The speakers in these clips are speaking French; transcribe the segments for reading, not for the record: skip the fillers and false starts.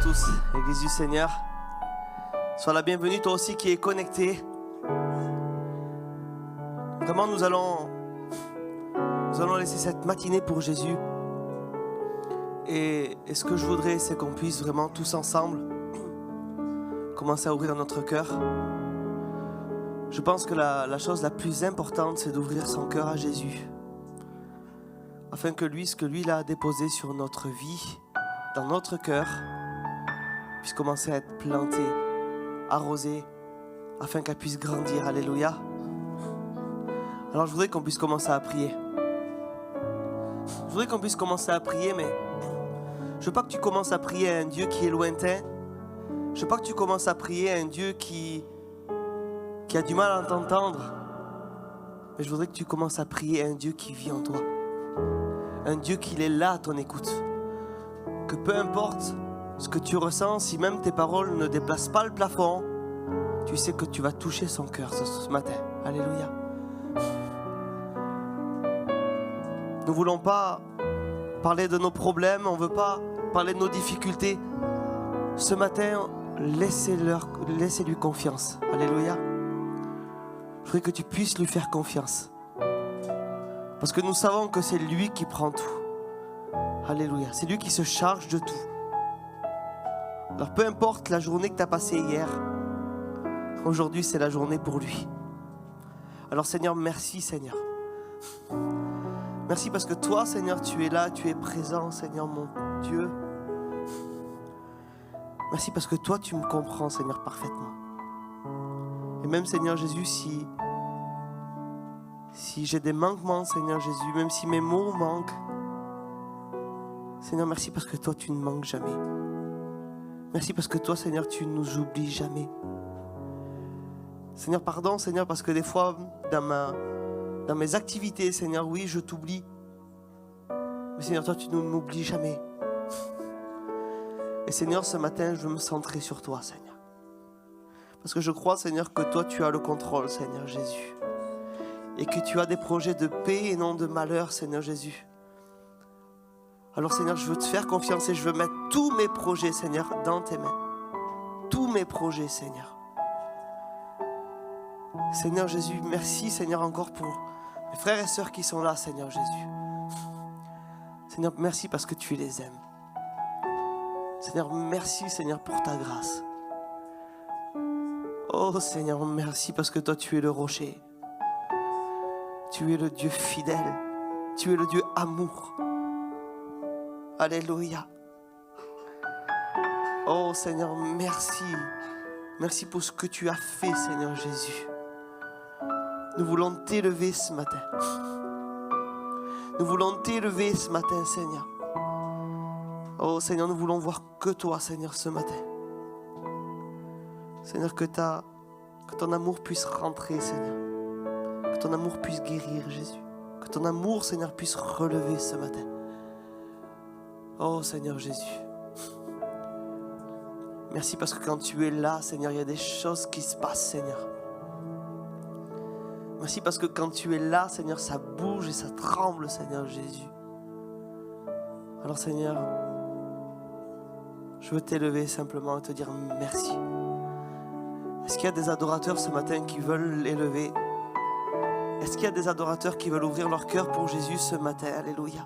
tous, Église du Seigneur. Sois la bienvenue, toi aussi qui es connecté. Vraiment, nous allons laisser cette matinée pour Jésus. Et ce que je voudrais, c'est qu'on puisse vraiment tous ensemble commencer à ouvrir notre cœur. Je pense que la chose la plus importante, c'est d'ouvrir son cœur à Jésus. Afin que lui, ce que lui a déposé sur notre vie, dans notre cœur, puisse commencer à être planté, arrosé, afin qu'elle puisse grandir. Alléluia. Alors je voudrais qu'on puisse commencer à prier. Je voudrais qu'on puisse commencer à prier, mais je ne veux pas que tu commences à prier à un Dieu qui est lointain. Je ne veux pas que tu commences à prier à un Dieu qui a du mal à t'entendre. Mais je voudrais que tu commences à prier à un Dieu qui vit en toi. Un Dieu qui est là à ton écoute. Que peu importe ce que tu ressens, si même tes paroles ne déplacent pas le plafond, tu sais que tu vas toucher son cœur ce matin. Alléluia. Nous ne voulons pas parler de nos problèmes, on ne veut pas parler de nos difficultés. Ce matin, laissez-lui confiance. Alléluia. Je voudrais que tu puisses lui faire confiance. Parce que nous savons que c'est lui qui prend tout. Alléluia. C'est lui qui se charge de tout. Alors peu importe la journée que tu as passée hier, aujourd'hui c'est la journée pour lui. Alors Seigneur, merci Seigneur. Merci parce que toi Seigneur, tu es là, tu es présent Seigneur mon Dieu. Merci parce que toi tu me comprends Seigneur parfaitement. Et même Seigneur Jésus, si j'ai des manquements Seigneur Jésus, même si mes mots manquent, Seigneur merci parce que toi tu ne manques jamais. Merci parce que toi Seigneur tu ne nous oublies jamais. Seigneur pardon Seigneur parce que des fois dans mes activités Seigneur oui je t'oublie. Mais Seigneur toi tu ne m'oublies jamais. Et Seigneur ce matin je veux me centrer sur toi Seigneur. Parce que je crois Seigneur que toi tu as le contrôle Seigneur Jésus. Et que tu as des projets de paix et non de malheur Seigneur Jésus. Alors Seigneur, je veux te faire confiance et je veux mettre tous mes projets, Seigneur, dans tes mains. Tous mes projets, Seigneur. Seigneur Jésus, merci Seigneur encore pour mes frères et sœurs qui sont là, Seigneur Jésus. Seigneur, merci parce que tu les aimes. Seigneur, merci Seigneur pour ta grâce. Oh Seigneur, merci parce que toi tu es le rocher. Tu es le Dieu fidèle. Tu es le Dieu amour. Alléluia. Oh Seigneur, merci. Merci pour ce que tu as fait, Seigneur Jésus. Nous voulons t'élever ce matin. Nous voulon t'élever ce matin, Seigneur. Oh Seigneur, nous voulons voir que toi, Seigneur, ce matin. Seigneur, que ton amour puisse rentrer, Seigneur. Que ton amour puisse guérir, Jésus. Que ton amour, Seigneur, puisse relever ce matin. Oh Seigneur Jésus, merci parce que quand tu es là, Seigneur, il y a des choses qui se passent, Seigneur. Merci parce que quand tu es là, Seigneur, ça bouge et ça tremble, Seigneur Jésus. Alors Seigneur, je veux t'élever simplement et te dire merci. Est-ce qu'il y a des adorateurs ce matin qui veulent l'élever? Est-ce qu'il y a des adorateurs qui veulent ouvrir leur cœur pour Jésus ce matin? Alléluia.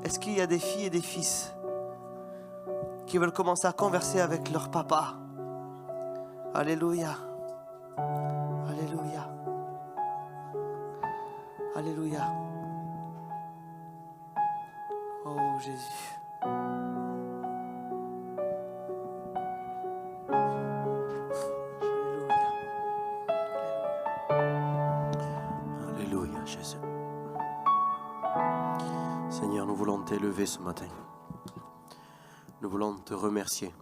Est-ce qu'il y a des filles et des fils qui veulent commencer à converser avec leur papa? Alléluia. Alléluia. Alléluia. Oh Jésus. Alléluia, Jésus. Seigneur, nous voulons t'élever ce matin. Nous voulons te remercier.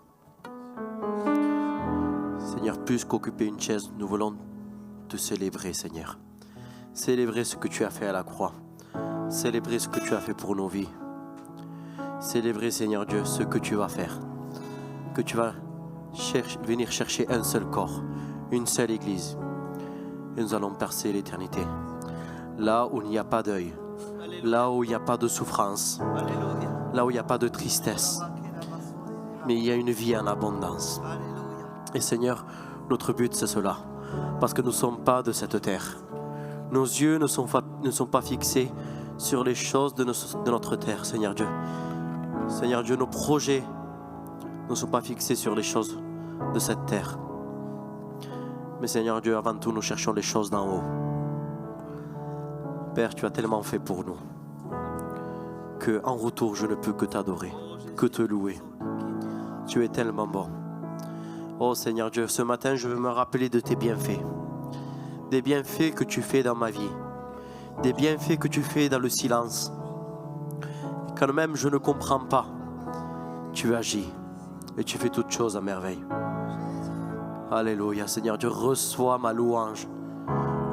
Seigneur, plus qu'occuper une chaise, nous voulons te célébrer, Seigneur. Célébrer ce que tu as fait à la croix. Célébrer ce que tu as fait pour nos vies. Célébrer, Seigneur Dieu, ce que tu vas faire. Que tu vas venir chercher un seul corps, une seule église. Et nous allons percer l'éternité. Là où il n'y a pas deuil. Là où il n'y a pas de souffrance. Là où il n'y a pas de tristesse. mais il y a une vie en abondance. Et Seigneur, notre but c'est cela, parce que nous ne sommes pas de cette terre. Nos yeux ne sont pas fixés sur les choses de notre terre, Seigneur Dieu. Seigneur Dieu, nos projets ne sont pas fixés sur les choses de cette terre. Mais Seigneur Dieu, avant tout, nous cherchons les choses d'en haut. Père, tu as tellement fait pour nous que en retour, je ne peux que t'adorer, que te louer. Tu es tellement bon. Oh Seigneur Dieu, ce matin, je veux me rappeler de tes bienfaits. Des bienfaits que tu fais dans ma vie. Des bienfaits que tu fais dans le silence. Quand même je ne comprends pas, tu agis et tu fais toutes choses à merveille. Alléluia, Seigneur Dieu, reçois ma louange.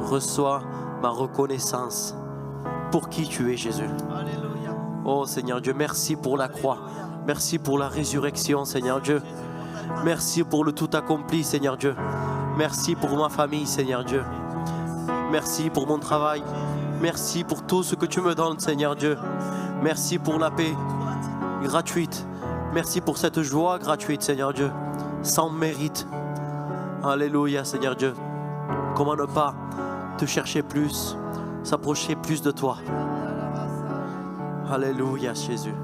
Reçois ma reconnaissance pour qui tu es, Jésus. Oh Seigneur Dieu, merci pour la croix. Merci pour la résurrection, Seigneur Dieu. Merci pour le tout accompli, Seigneur Dieu. Merci pour ma famille, Seigneur Dieu. Merci pour mon travail. Merci pour tout ce que tu me donnes, Seigneur Dieu. Merci pour la paix gratuite. Merci pour cette joie gratuite, Seigneur Dieu, sans mérite. Alléluia, Seigneur Dieu. Comment ne pas te chercher plus, s'approcher plus de toi. Alléluia, Jésus.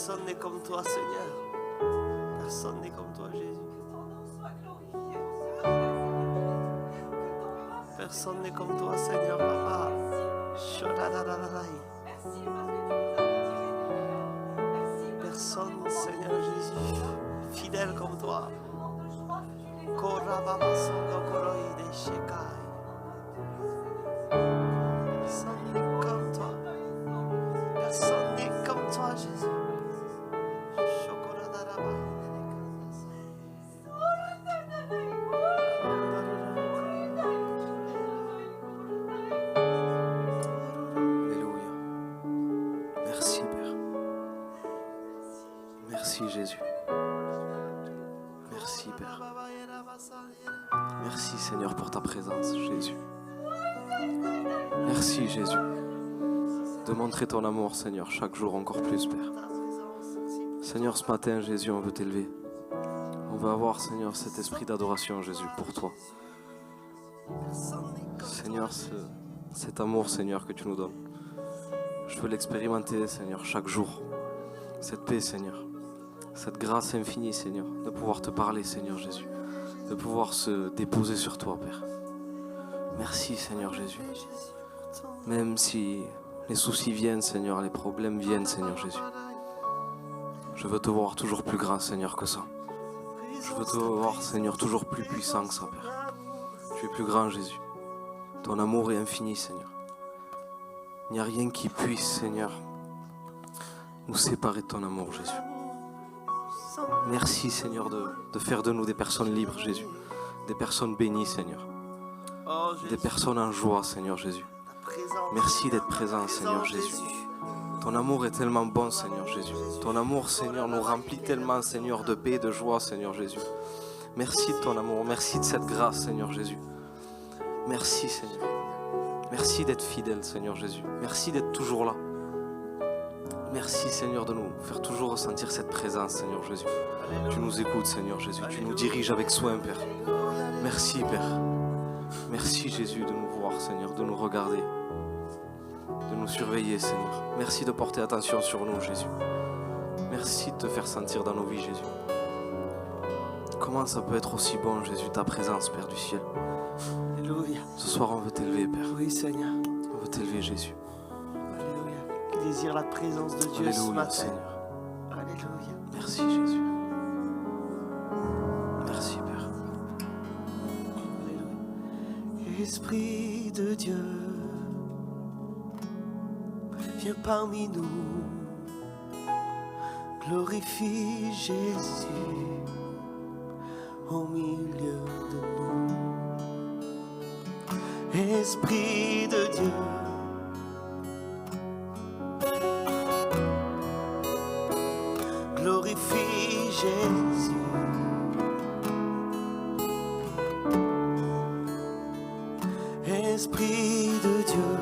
Personne n'est comme toi, Seigneur. Personne n'est comme toi, Jésus. Personne n'est comme toi, Seigneur, Papa. Personne, Seigneur Jésus, fidèle comme toi. Personne n'est comme toi. Personne n'est comme toi, Jésus. Jésus. Merci Père. Merci Seigneur pour ta présence, Jésus. Merci Jésus de montrer ton amour, Seigneur, chaque jour encore plus, Père. Seigneur, ce matin, Jésus, on veut t'élever. On veut avoir, Seigneur, cet esprit d'adoration, Jésus, pour toi. Seigneur, cet amour, Seigneur, que tu nous donnes. Je veux l'expérimenter, Seigneur, chaque jour. Cette paix, Seigneur. Cette grâce infinie, Seigneur, de pouvoir te parler, Seigneur Jésus, de pouvoir se déposer sur toi, Père. Merci, Seigneur Jésus. Même si les soucis viennent, Seigneur, les problèmes viennent, Seigneur Jésus, je veux te voir toujours plus grand, Seigneur, que ça. Je veux te voir, Seigneur, toujours plus puissant que ça, Père. Tu es plus grand, Jésus. Ton amour est infini, Seigneur. Il n'y a rien qui puisse, Seigneur, nous séparer de ton amour, Jésus. Merci, Seigneur, de faire de nous des personnes libres, Jésus. Des personnes bénies, Seigneur. Oh, Jésus, Des personnes en joie, Seigneur Jésus. ta présence. Merci d'être présent, Seigneur Jésus. Ton amour est tellement bon, Seigneur Jésus. Ton amour, Seigneur, nous remplit tellement, Seigneur, de paix et de joie, Seigneur Jésus. Merci de ton amour. Merci de cette grâce, Seigneur Jésus. Merci, Seigneur. Merci d'être fidèle, Seigneur Jésus. Merci d'être toujours là. Merci, Seigneur, de nous faire toujours ressentir cette présence, Seigneur Jésus. Tu nous écoutes, Seigneur Jésus. Tu nous diriges avec soin, Père. Merci, Père. Merci, Jésus, de nous voir, Seigneur, de nous regarder, de nous surveiller, Seigneur. Merci de porter attention sur nous, Jésus. Merci de te faire sentir dans nos vies, Jésus. Comment ça peut être aussi bon, Jésus, ta présence, Père du ciel. Alléluia. Ce soir, on veut t'élever, Père. Oui, Seigneur. On veut t'élever, Jésus. Alléluia. Qui désire la présence de Dieu ce Alléluia, matin. Seigneur. Alléluia. Merci, Jésus. Merci, Père. Alléluia. Esprit de Dieu, viens parmi nous. Glorifie Jésus au milieu de nous. Esprit de Dieu, glorifie Jésus. Esprit de Dieu,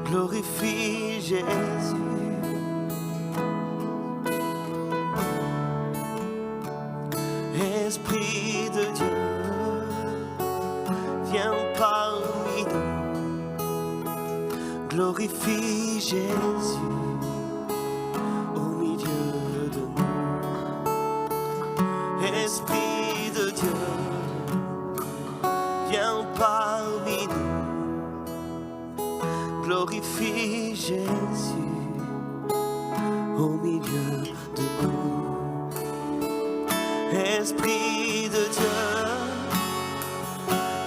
glorifie Jésus. Esprit de Dieu, viens parmi nous. Glorifie Jésus au milieu de nous. Esprit de Dieu, viens parmi nous. Glorifie Jésus au milieu de nous. Esprit de Dieu,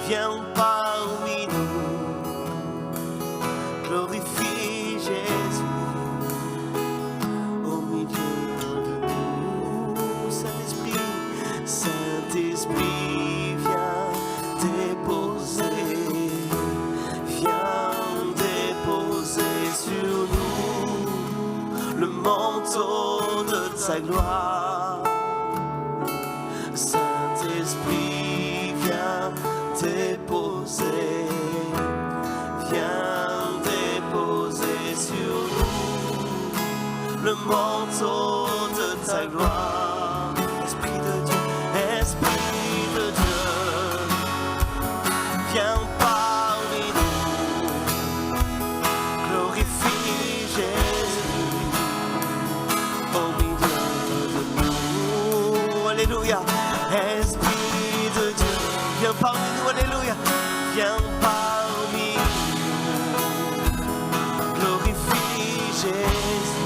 viens parmi nous. Glorifie Jésus au milieu de nous. Saint-Esprit, Saint-Esprit, viens déposer sur nous le manteau de ta gloire. Saint-Esprit, viens déposer sur nous le manteau de ta gloire. Esprit de Dieu, Esprit de Dieu, viens parmi nous. Glorifie Jésus au milieu de nous. Alléluia. Esprit de Dieu, viens parmi nous, alléluia, viens parmi nous. Glorifie Jésus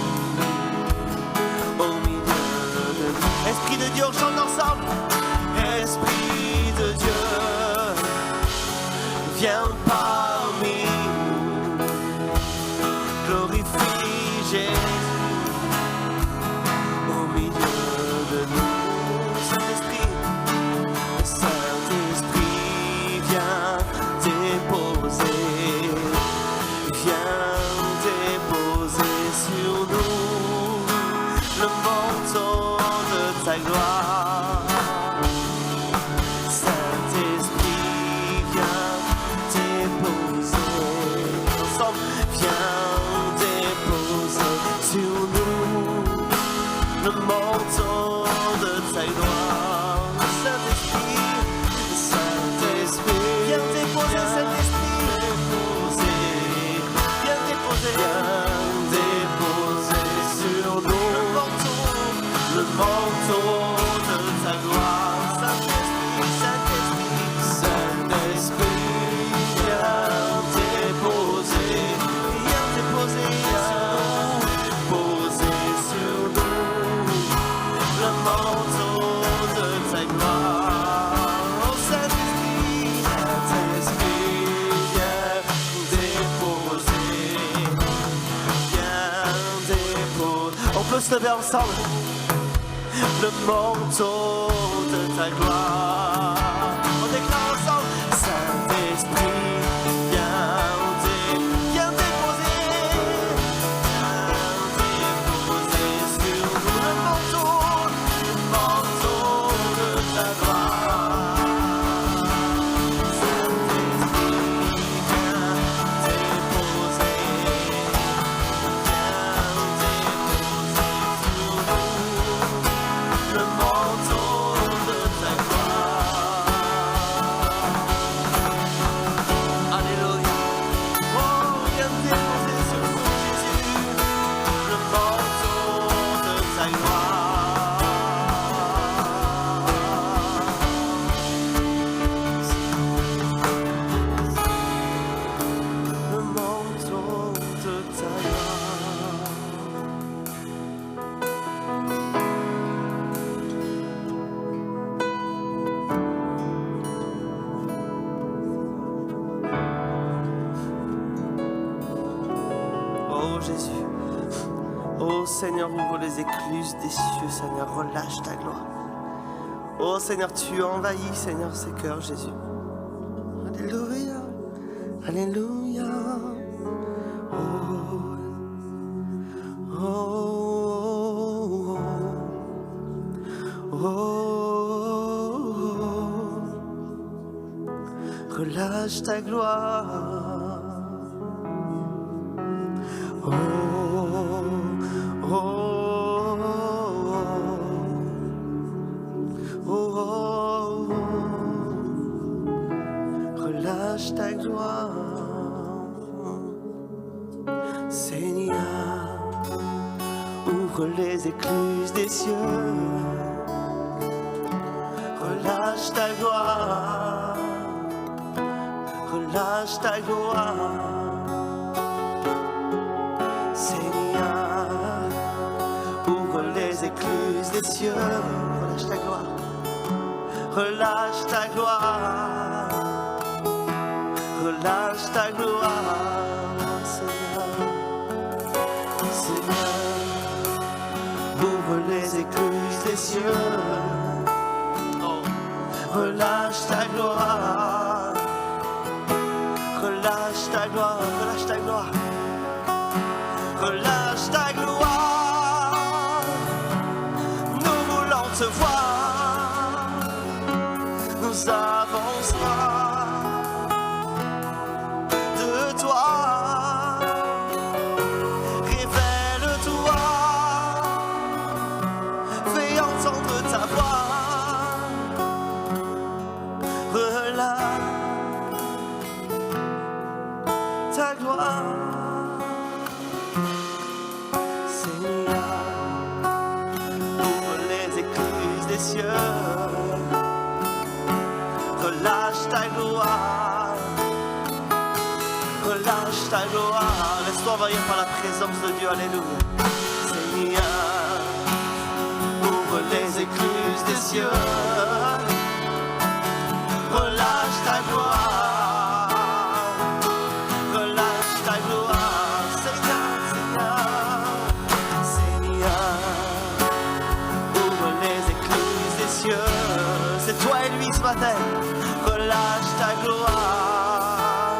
au milieu de nous. Esprit de Dieu, on chante ensemble. Esprit de Dieu, viens parmi nous. Glorifie Jésus au milieu de nous. Saint-Esprit, Saint-Esprit, viens déposer sur nous le manteau de ta gloire. Saint-Esprit, viens déposer se lever ensemble. Le manteau de ta gloire. On déclare ensemble. Saint-Esprit, viens déposer sur nous le manteau de ta gloire. Saint-Esprit, viens déposer le manteau de ta gloire. Alléluia. Oh, viens déposer sur nous, Jésus, le manteau de ta gloire. Le manteau de ta gloire. Oh Jésus, oh Seigneur, ouvre les écluses des cieux, Seigneur, relâche ta gloire. Oh Seigneur, tu envahis, Seigneur, ces cœurs, Jésus. Alléluia, Alléluia. Oh, oh, oh, oh, oh. Relâche ta gloire. Oh, oh, oh, oh, oh. Relâche ta gloire, Seigneur, ouvre les écluses des cieux, relâche ta gloire, relâche ta gloire. Seigneur, ouvre les écluses des cieux, relâche ta gloire, relâche ta gloire, relâche ta gloire, Seigneur, Seigneur, ouvre les écluses des cieux, oh, relâche ta gloire, relâche ta gloire, relâche ta gloire. Relâche ta gloire, nous voulons te voir, nous avons soif de toi, révèle-toi, fais entendre ta voix, relâche ta gloire. Relâche ta gloire, relâche ta gloire, laisse-toi envahir par la présence de Dieu, alléluia. Seigneur, ouvre les écluses des cieux, relâche ta gloire, relâche ta gloire, Seigneur, Seigneur, Seigneur, ouvre les écluses des cieux, c'est toi et lui ce matin. Relâche ta gloire,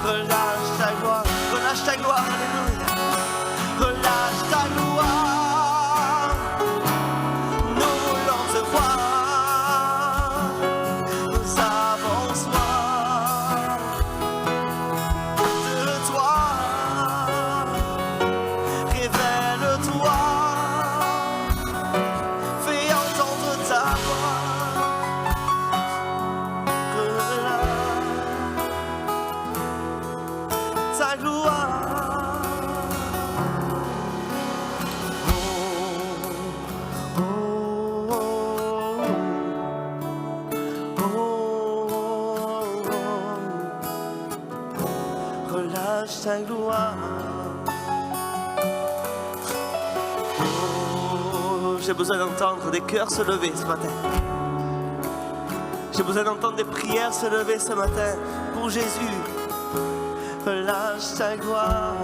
relâche ta gloire, relâche ta gloire, alléluia. Relâche ta gloire, nous voulons te voir, nous avons soif de toi, révèle-toi, fais entendre ta voix. Ta gloire, oh, oh, oh, oh, oh. Relâche ta gloire. Oh, j'ai besoin d'entendre des cœurs se lever ce matin. J'ai besoin d'entendre des prières se lever ce matin pour Jésus. Relâche ta gloire.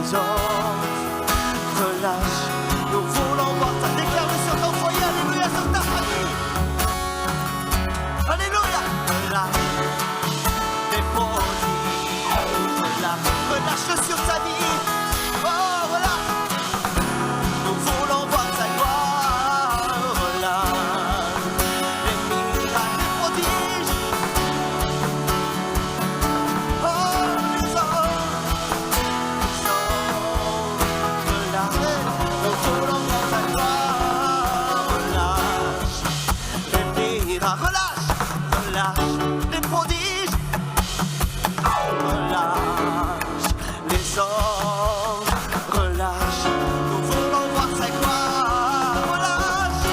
les anges relâchent. Nous voulons voir ta déclaration sur ton foyer, alléluia, sur ta famille. Alléluia. Relâche les prodiges, relâche sur ta vie. Oh, relâche. Nous voulons voir ta gloire, relâche les miracles, les prodiges. Oh, les anges, relâche. Nous voulons voir ta gloire, relâche les miracles, relâche, relâche les prodiges. Relâche les anges, relâche. Nous voulons voir ta gloire, relâche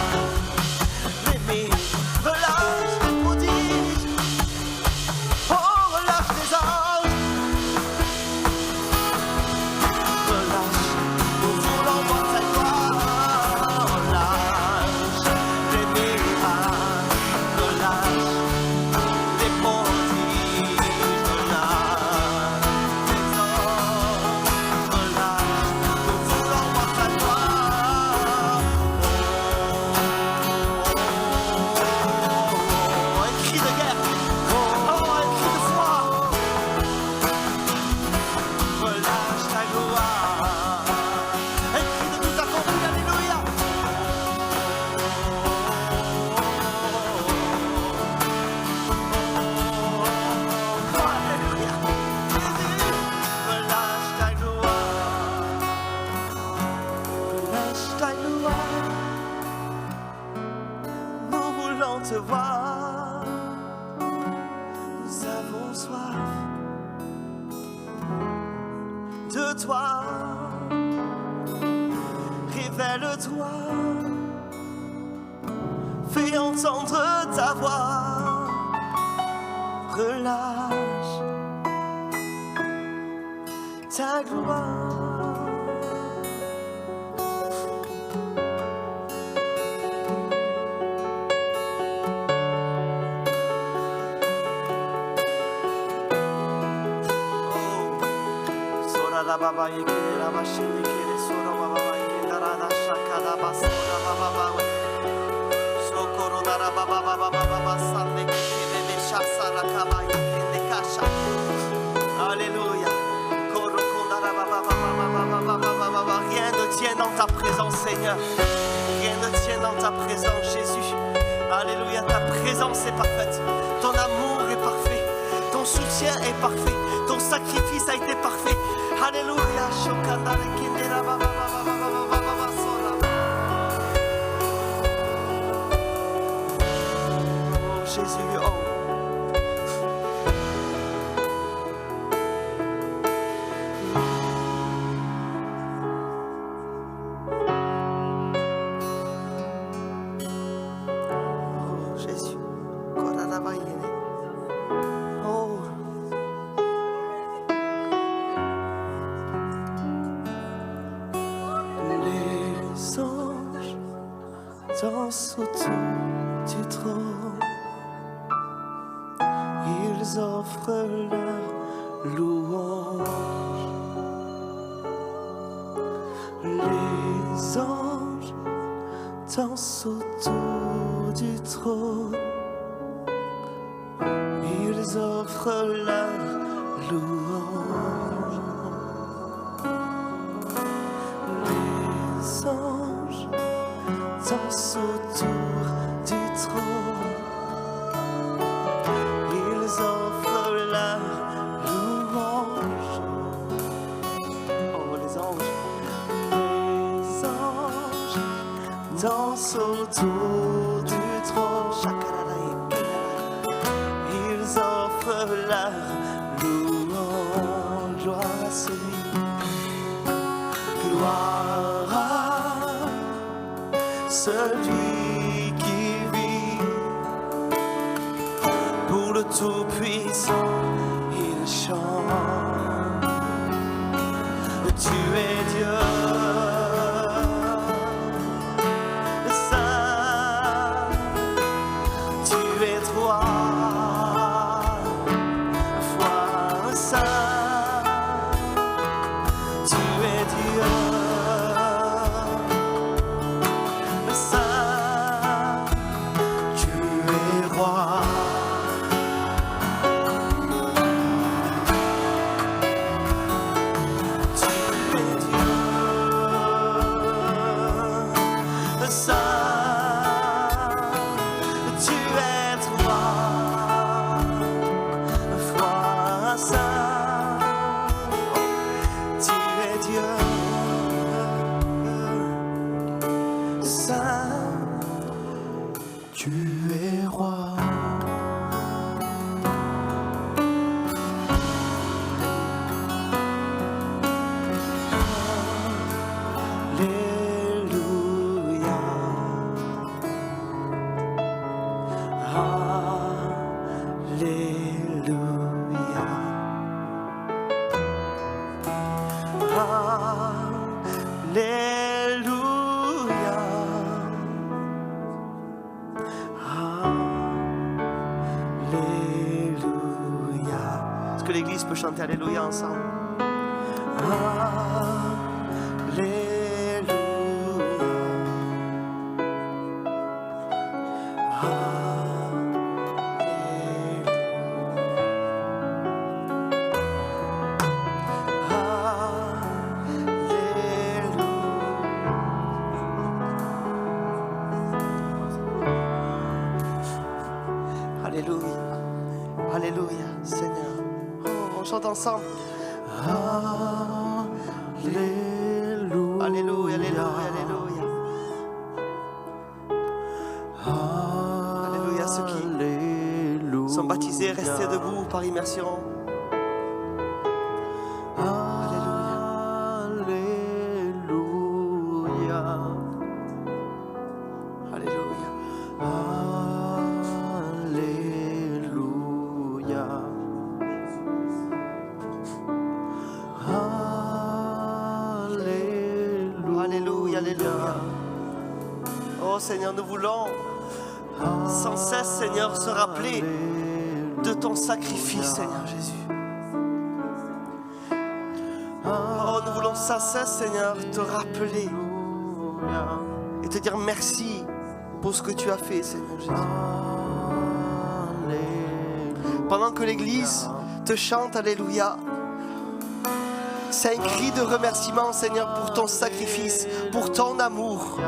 les miracles, relâche les prodiges. Oh, relâche les anges, relâche. Nous voulons voir ta gloire, relâche les miracles, relâche les prodiges, relâche les anges, relâche. Nous voulons voir ta gloire. Oh, un cri de guerre. Oh, un cri de foi. Relâche ta gloire. Un cri de tout accompli, alléluia. Oh, alléluia. Relâche ta gloire. Relâche ta gloire. Nous voulons te voir. Nous avons soif de toi. Révèle-toi. Fais entendre ta voix. Relâche ta gloire. Sora la baba yeke la machine yeke sora baba yeke darada shakada basora baba sokoro dara baba baba sande kele de chassa la kaba yeke de kasha. Alléluia. Koro kondara baba baba. Rien ne tient dans ta présence, Seigneur. Rien ne tient dans ta présence, Jésus. Alléluia. Ta présence est parfaite. Ton amour est parfait. Ton soutien est parfait. Ton sacrifice a été parfait. Alléluia. Shokandare kindera baba sora. Oh Jésus, oh. Oh Jésus. Korarabayene. Oh. Les anges dansent autour du trône. Ils offrent leur louange. Les anges dansent autour du trône. Ils offrent leur louange. Les anges dansent autour du trône. Ils offrent leur louange. Oh, les anges. Les anges dansent autour du trône. Ils offrent leur louange. Gloire à celui. Gloire à celui qui vit. Pour le Tout-Puissant, il chante. Tu es Dieu. Saint, tu es toi. Foi saint, tu es Dieu. Saint, tu es roi. Tu es Dieu. Saint, tu es roi. Foi saint, tu es Dieu. Saint, tu es roi. Alléluia. Alléluia. Alléluia. Alléluia. Est-ce que l'église peut chanter Alléluia ensemble? Alléluia. Alléluia. Alléluia, Seigneur. Oh, on chante ensemble. Alléluia. Alléluia, alléluia, alléluia. Alléluia, ceux qui sont baptisés, restez debout par immersion. Alléluia. Alléluia. Alléluia, alléluia. Oh Seigneur, nous voulons sans cesse, Seigneur, se rappeler de ton sacrifice, Seigneur Jésus. Oh, nous voulons sans cesse, Seigneur, te rappeler et te dire merci pour ce que tu as fait, Seigneur Jésus. Pendant que l'Église te chante Alléluia, c'est un cri de remerciement, Seigneur, pour ton sacrifice, pour ton amour.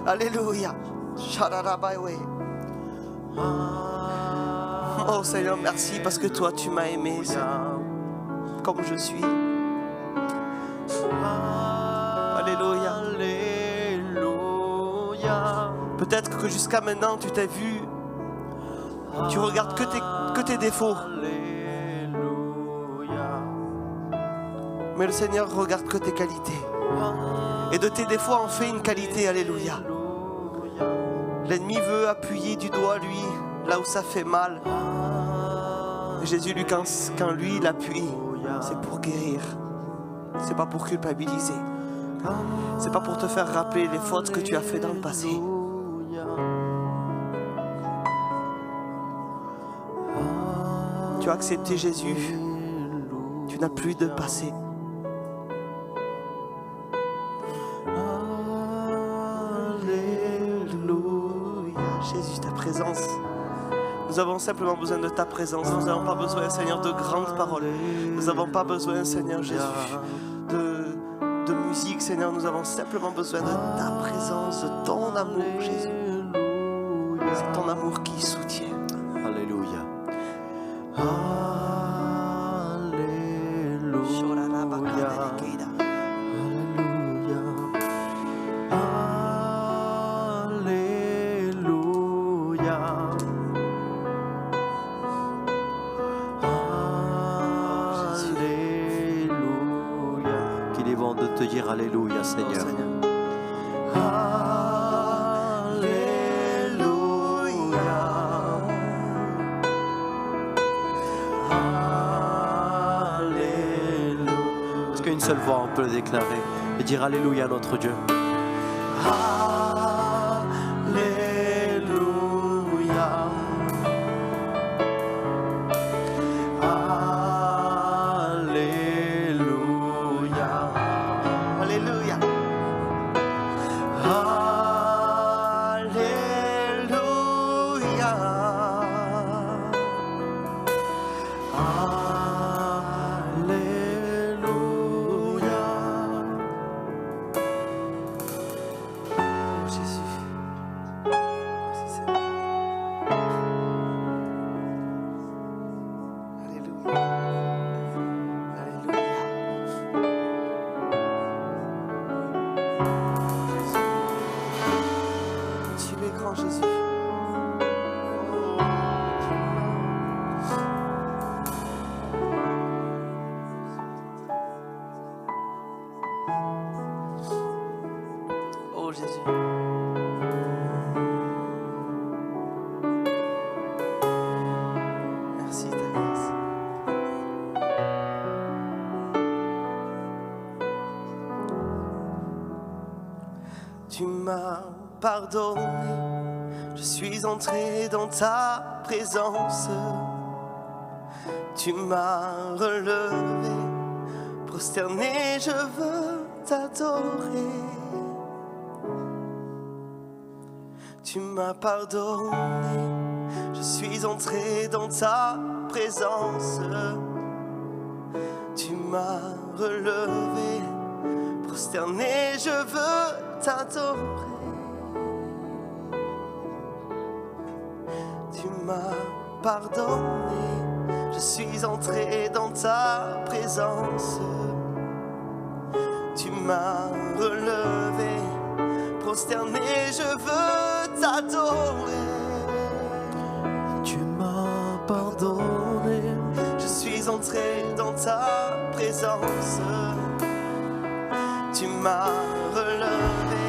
Alléluia. Oh Seigneur, merci parce que toi, tu m'as aimé, Seigneur, comme je suis. Alléluia. Peut-être que jusqu'à maintenant, tu t'es vu, tu regardes que tes défauts. Mais le Seigneur regarde que tes qualités. Et de tes défauts en fait une qualité. Alléluia. L'ennemi veut appuyer du doigt, lui, là où ça fait mal. Et Jésus, lui, quand lui, il appuie, c'est pour guérir. C'est pas pour culpabiliser. C'est pas pour te faire rappeler les fautes que tu as fait dans le passé. Tu as accepté Jésus. Tu n'as plus de passé. Jésus, ta présence. Nous avons simplement besoin de ta présence. Nous n'avons pas besoin, Seigneur, de grandes paroles. Nous n'avons pas besoin, Seigneur Jésus, de musique, Seigneur. Nous avons simplement besoin de ta présence, de ton amour, Jésus. C'est ton amour qui soutient. Alléluia. Qu'il est bon de te dire Alléluia, Seigneur. Est-ce qu'une seule voix on peut le déclarer et dire Alléluia à notre Dieu? Alléluia. Tu es grand, Jésus. Oh Jésus. Merci ta grâce. Tu m'as pardonné, je suis entré dans ta présence. Tu m'as relevé, prosterné, je veux t'adorer. Tu m'as pardonné, je suis entré dans ta présence. Tu m'as relevé, prosterné, je veux t'adorer. Tu m'as pardonné, je suis entré dans ta présence. Tu m'as relevé, prosterné, je veux t'adorer. Tu m'as pardonné, Je suis entré dans ta présence. Tu m'as relevé,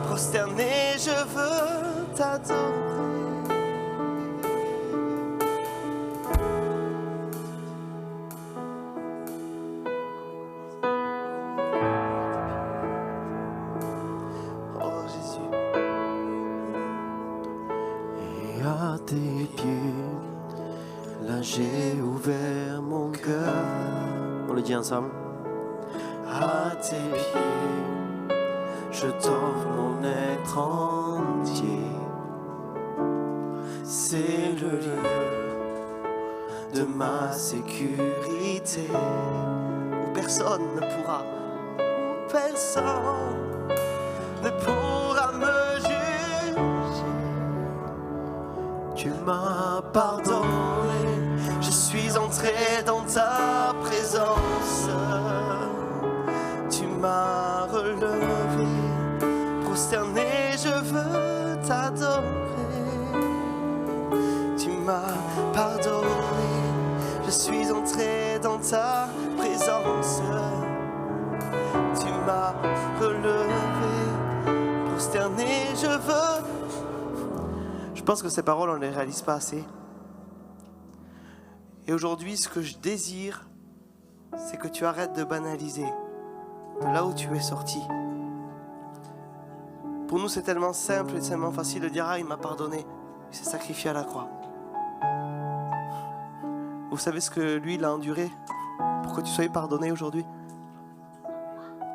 prosterné, je veux t'adorer. Oh Jésus. et à tes pieds, là j'ai ouvert mon cœur. On le dit ensemble. À tes pieds, Je t'offre mon être entier. C'est le lieu de ma sécurité. où personne ne pourra me juger. Tu m'as pardonné, Je suis entré dans ta présence. Tu m'as relevé, prosterné, je veux t'adorer. Tu m'as pardonné, je suis entré dans ta présence. Tu m'as relevé, prosterné, je veux. Je pense que ces paroles, on ne les réalise pas assez. Et aujourd'hui, ce que je désire, c'est que tu arrêtes de banaliser de là où tu es sorti. Pour nous, c'est tellement simple et tellement facile de dire « Ah, il m'a pardonné, il s'est sacrifié à la croix. » Vous savez ce que lui, il a enduré pour que tu sois pardonné aujourd'hui?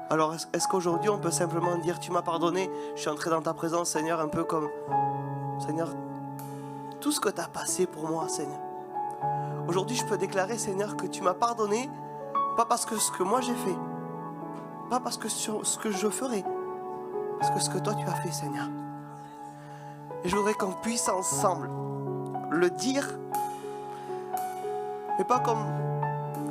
Alors, est-ce qu'aujourd'hui, on peut simplement dire « Tu m'as pardonné, je suis entré dans ta présence, Seigneur, un peu comme... Seigneur, tout ce que tu as passé pour moi, Seigneur. Aujourd'hui, je peux déclarer, Seigneur, que tu m'as pardonné, pas parce que ce que moi j'ai fait, pas parce que ce que je ferai, parce que ce que toi tu as fait, Seigneur. Et je voudrais qu'on puisse ensemble le dire, mais pas comme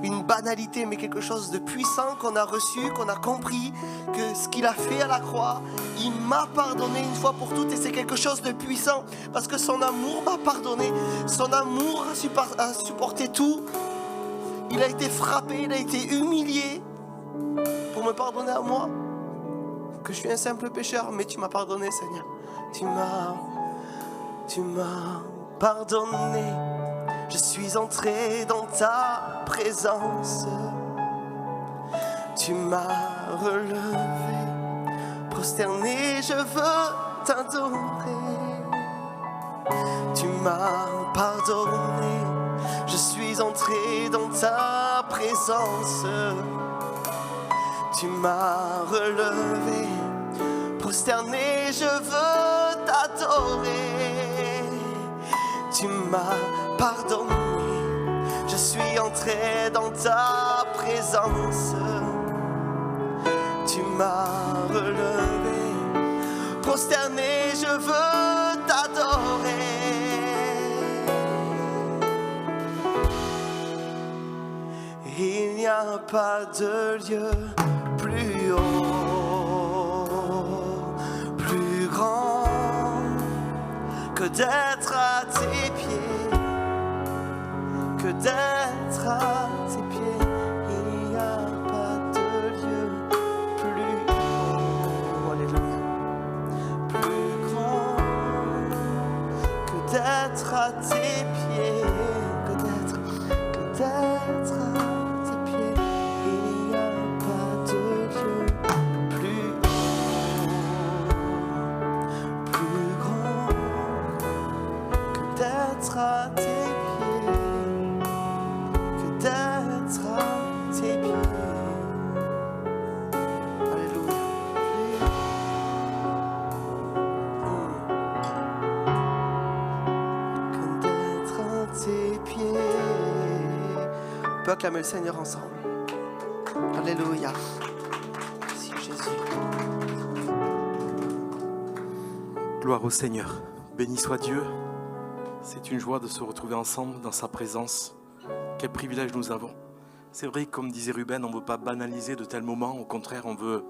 une banalité, mais quelque chose de puissant qu'on a reçu, qu'on a compris, que ce qu'il a fait à la croix, il m'a pardonné une fois pour toutes, et c'est quelque chose de puissant, parce que son amour m'a pardonné, son amour a supporté tout, il a été frappé, il a été humilié, pour me pardonner à moi, que je suis un simple pécheur, mais tu m'as pardonné, Seigneur. Tu m'as pardonné, je suis entré dans ta présence. Tu m'as relevé, prosterné, je veux t'adorer. Tu m'as pardonné, je suis entré dans ta présence. Tu m'as relevé, prosterné, je veux t'adorer. Tu m'as pardonné, je suis entré dans ta présence. Tu m'as relevé, prosterné, je veux t'adorer. Il n'y a pas de lieu plus haut. grand que d'être à tes pieds, que d'être à tes pieds. Il n'y a pas de lieu plus haut, alléluia, plus grand que d'être à tes pieds, que d'être à tes pieds. Il n'y a pas de lieu plus grand que d'être à tes pieds, que d'être à tes pieds. Alléluia. Que d'être à tes pieds. On peut acclamer le Seigneur ensemble. Alléluia. Merci Jésus. Gloire au Seigneur. Béni soit Dieu. C'est une joie de se retrouver ensemble dans sa présence. Quel privilège nous avons. C'est vrai, comme disait Ruben, on ne veut pas banaliser de tels moments. Au contraire, on veut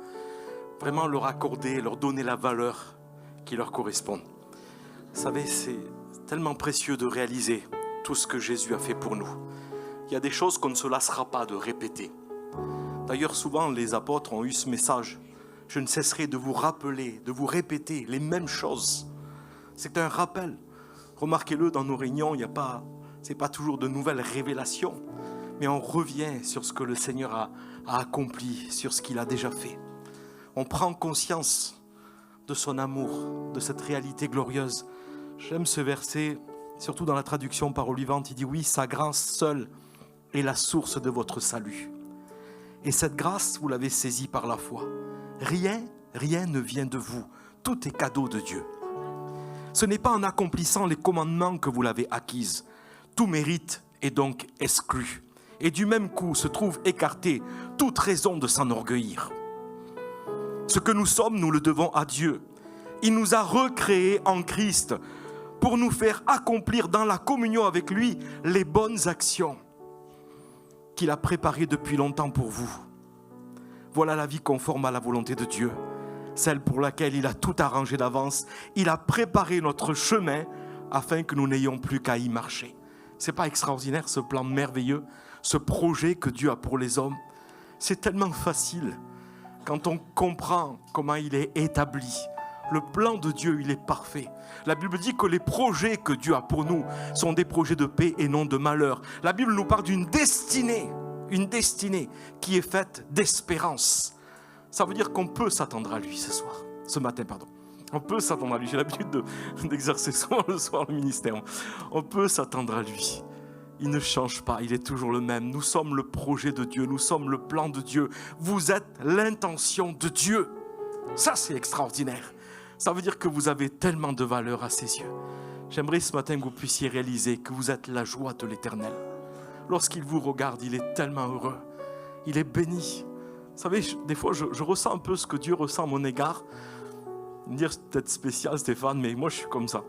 vraiment leur accorder, leur donner la valeur qui leur correspond. Vous savez, c'est tellement précieux de réaliser tout ce que Jésus a fait pour nous. Il y a des choses qu'on ne se lassera pas de répéter. D'ailleurs, souvent, les apôtres ont eu ce message. Je ne cesserai de vous rappeler, de vous répéter les mêmes choses. C'est un rappel. Remarquez-le, dans nos réunions, ce n'est pas toujours de nouvelles révélations, mais on revient sur ce que le Seigneur a accompli, sur ce qu'il a déjà fait. On prend conscience de son amour, de cette réalité glorieuse. J'aime ce verset, surtout dans la traduction Parole vivante, il dit « Oui, sa grâce seule est la source de votre salut. Et cette grâce, vous l'avez saisie par la foi. Rien ne vient de vous. Tout est cadeau de Dieu. Ce n'est pas en accomplissant les commandements que vous l'avez acquise. Tout mérite est donc exclu. Et du même coup se trouve écartée toute raison de s'enorgueillir. Ce que nous sommes, nous le devons à Dieu. Il nous a recréés en Christ pour nous faire accomplir dans la communion avec lui les bonnes actions qu'il a préparées depuis longtemps pour vous. Voilà la vie conforme à la volonté de Dieu, celle pour laquelle il a tout arrangé d'avance. Il a préparé notre chemin afin que nous n'ayons plus qu'à y marcher. C'est pas extraordinaire ce plan merveilleux, ce projet que Dieu a pour les hommes? C'est tellement facile quand on comprend comment il est établi. Le plan de Dieu, il est parfait. La Bible dit que les projets que Dieu a pour nous sont des projets de paix et non de malheur. La Bible nous parle d'une destinée qui est faite d'espérance. Ça veut dire qu'on peut s'attendre à lui ce matin. On peut s'attendre à lui. J'ai l'habitude d'exercer souvent le soir le ministère. On peut s'attendre à lui. Il ne change pas, il est toujours le même. Nous sommes le projet de Dieu, nous sommes le plan de Dieu. Vous êtes l'intention de Dieu. Ça, c'est extraordinaire. Ça veut dire que vous avez tellement de valeur à ses yeux. J'aimerais ce matin que vous puissiez réaliser que vous êtes la joie de l'Éternel. Lorsqu'il vous regarde, il est tellement heureux. Il est béni. Vous savez, des fois, je ressens un peu ce que Dieu ressent à mon égard. Me dire, c'est peut-être spécial, Stéphane, mais moi, je suis comme ça.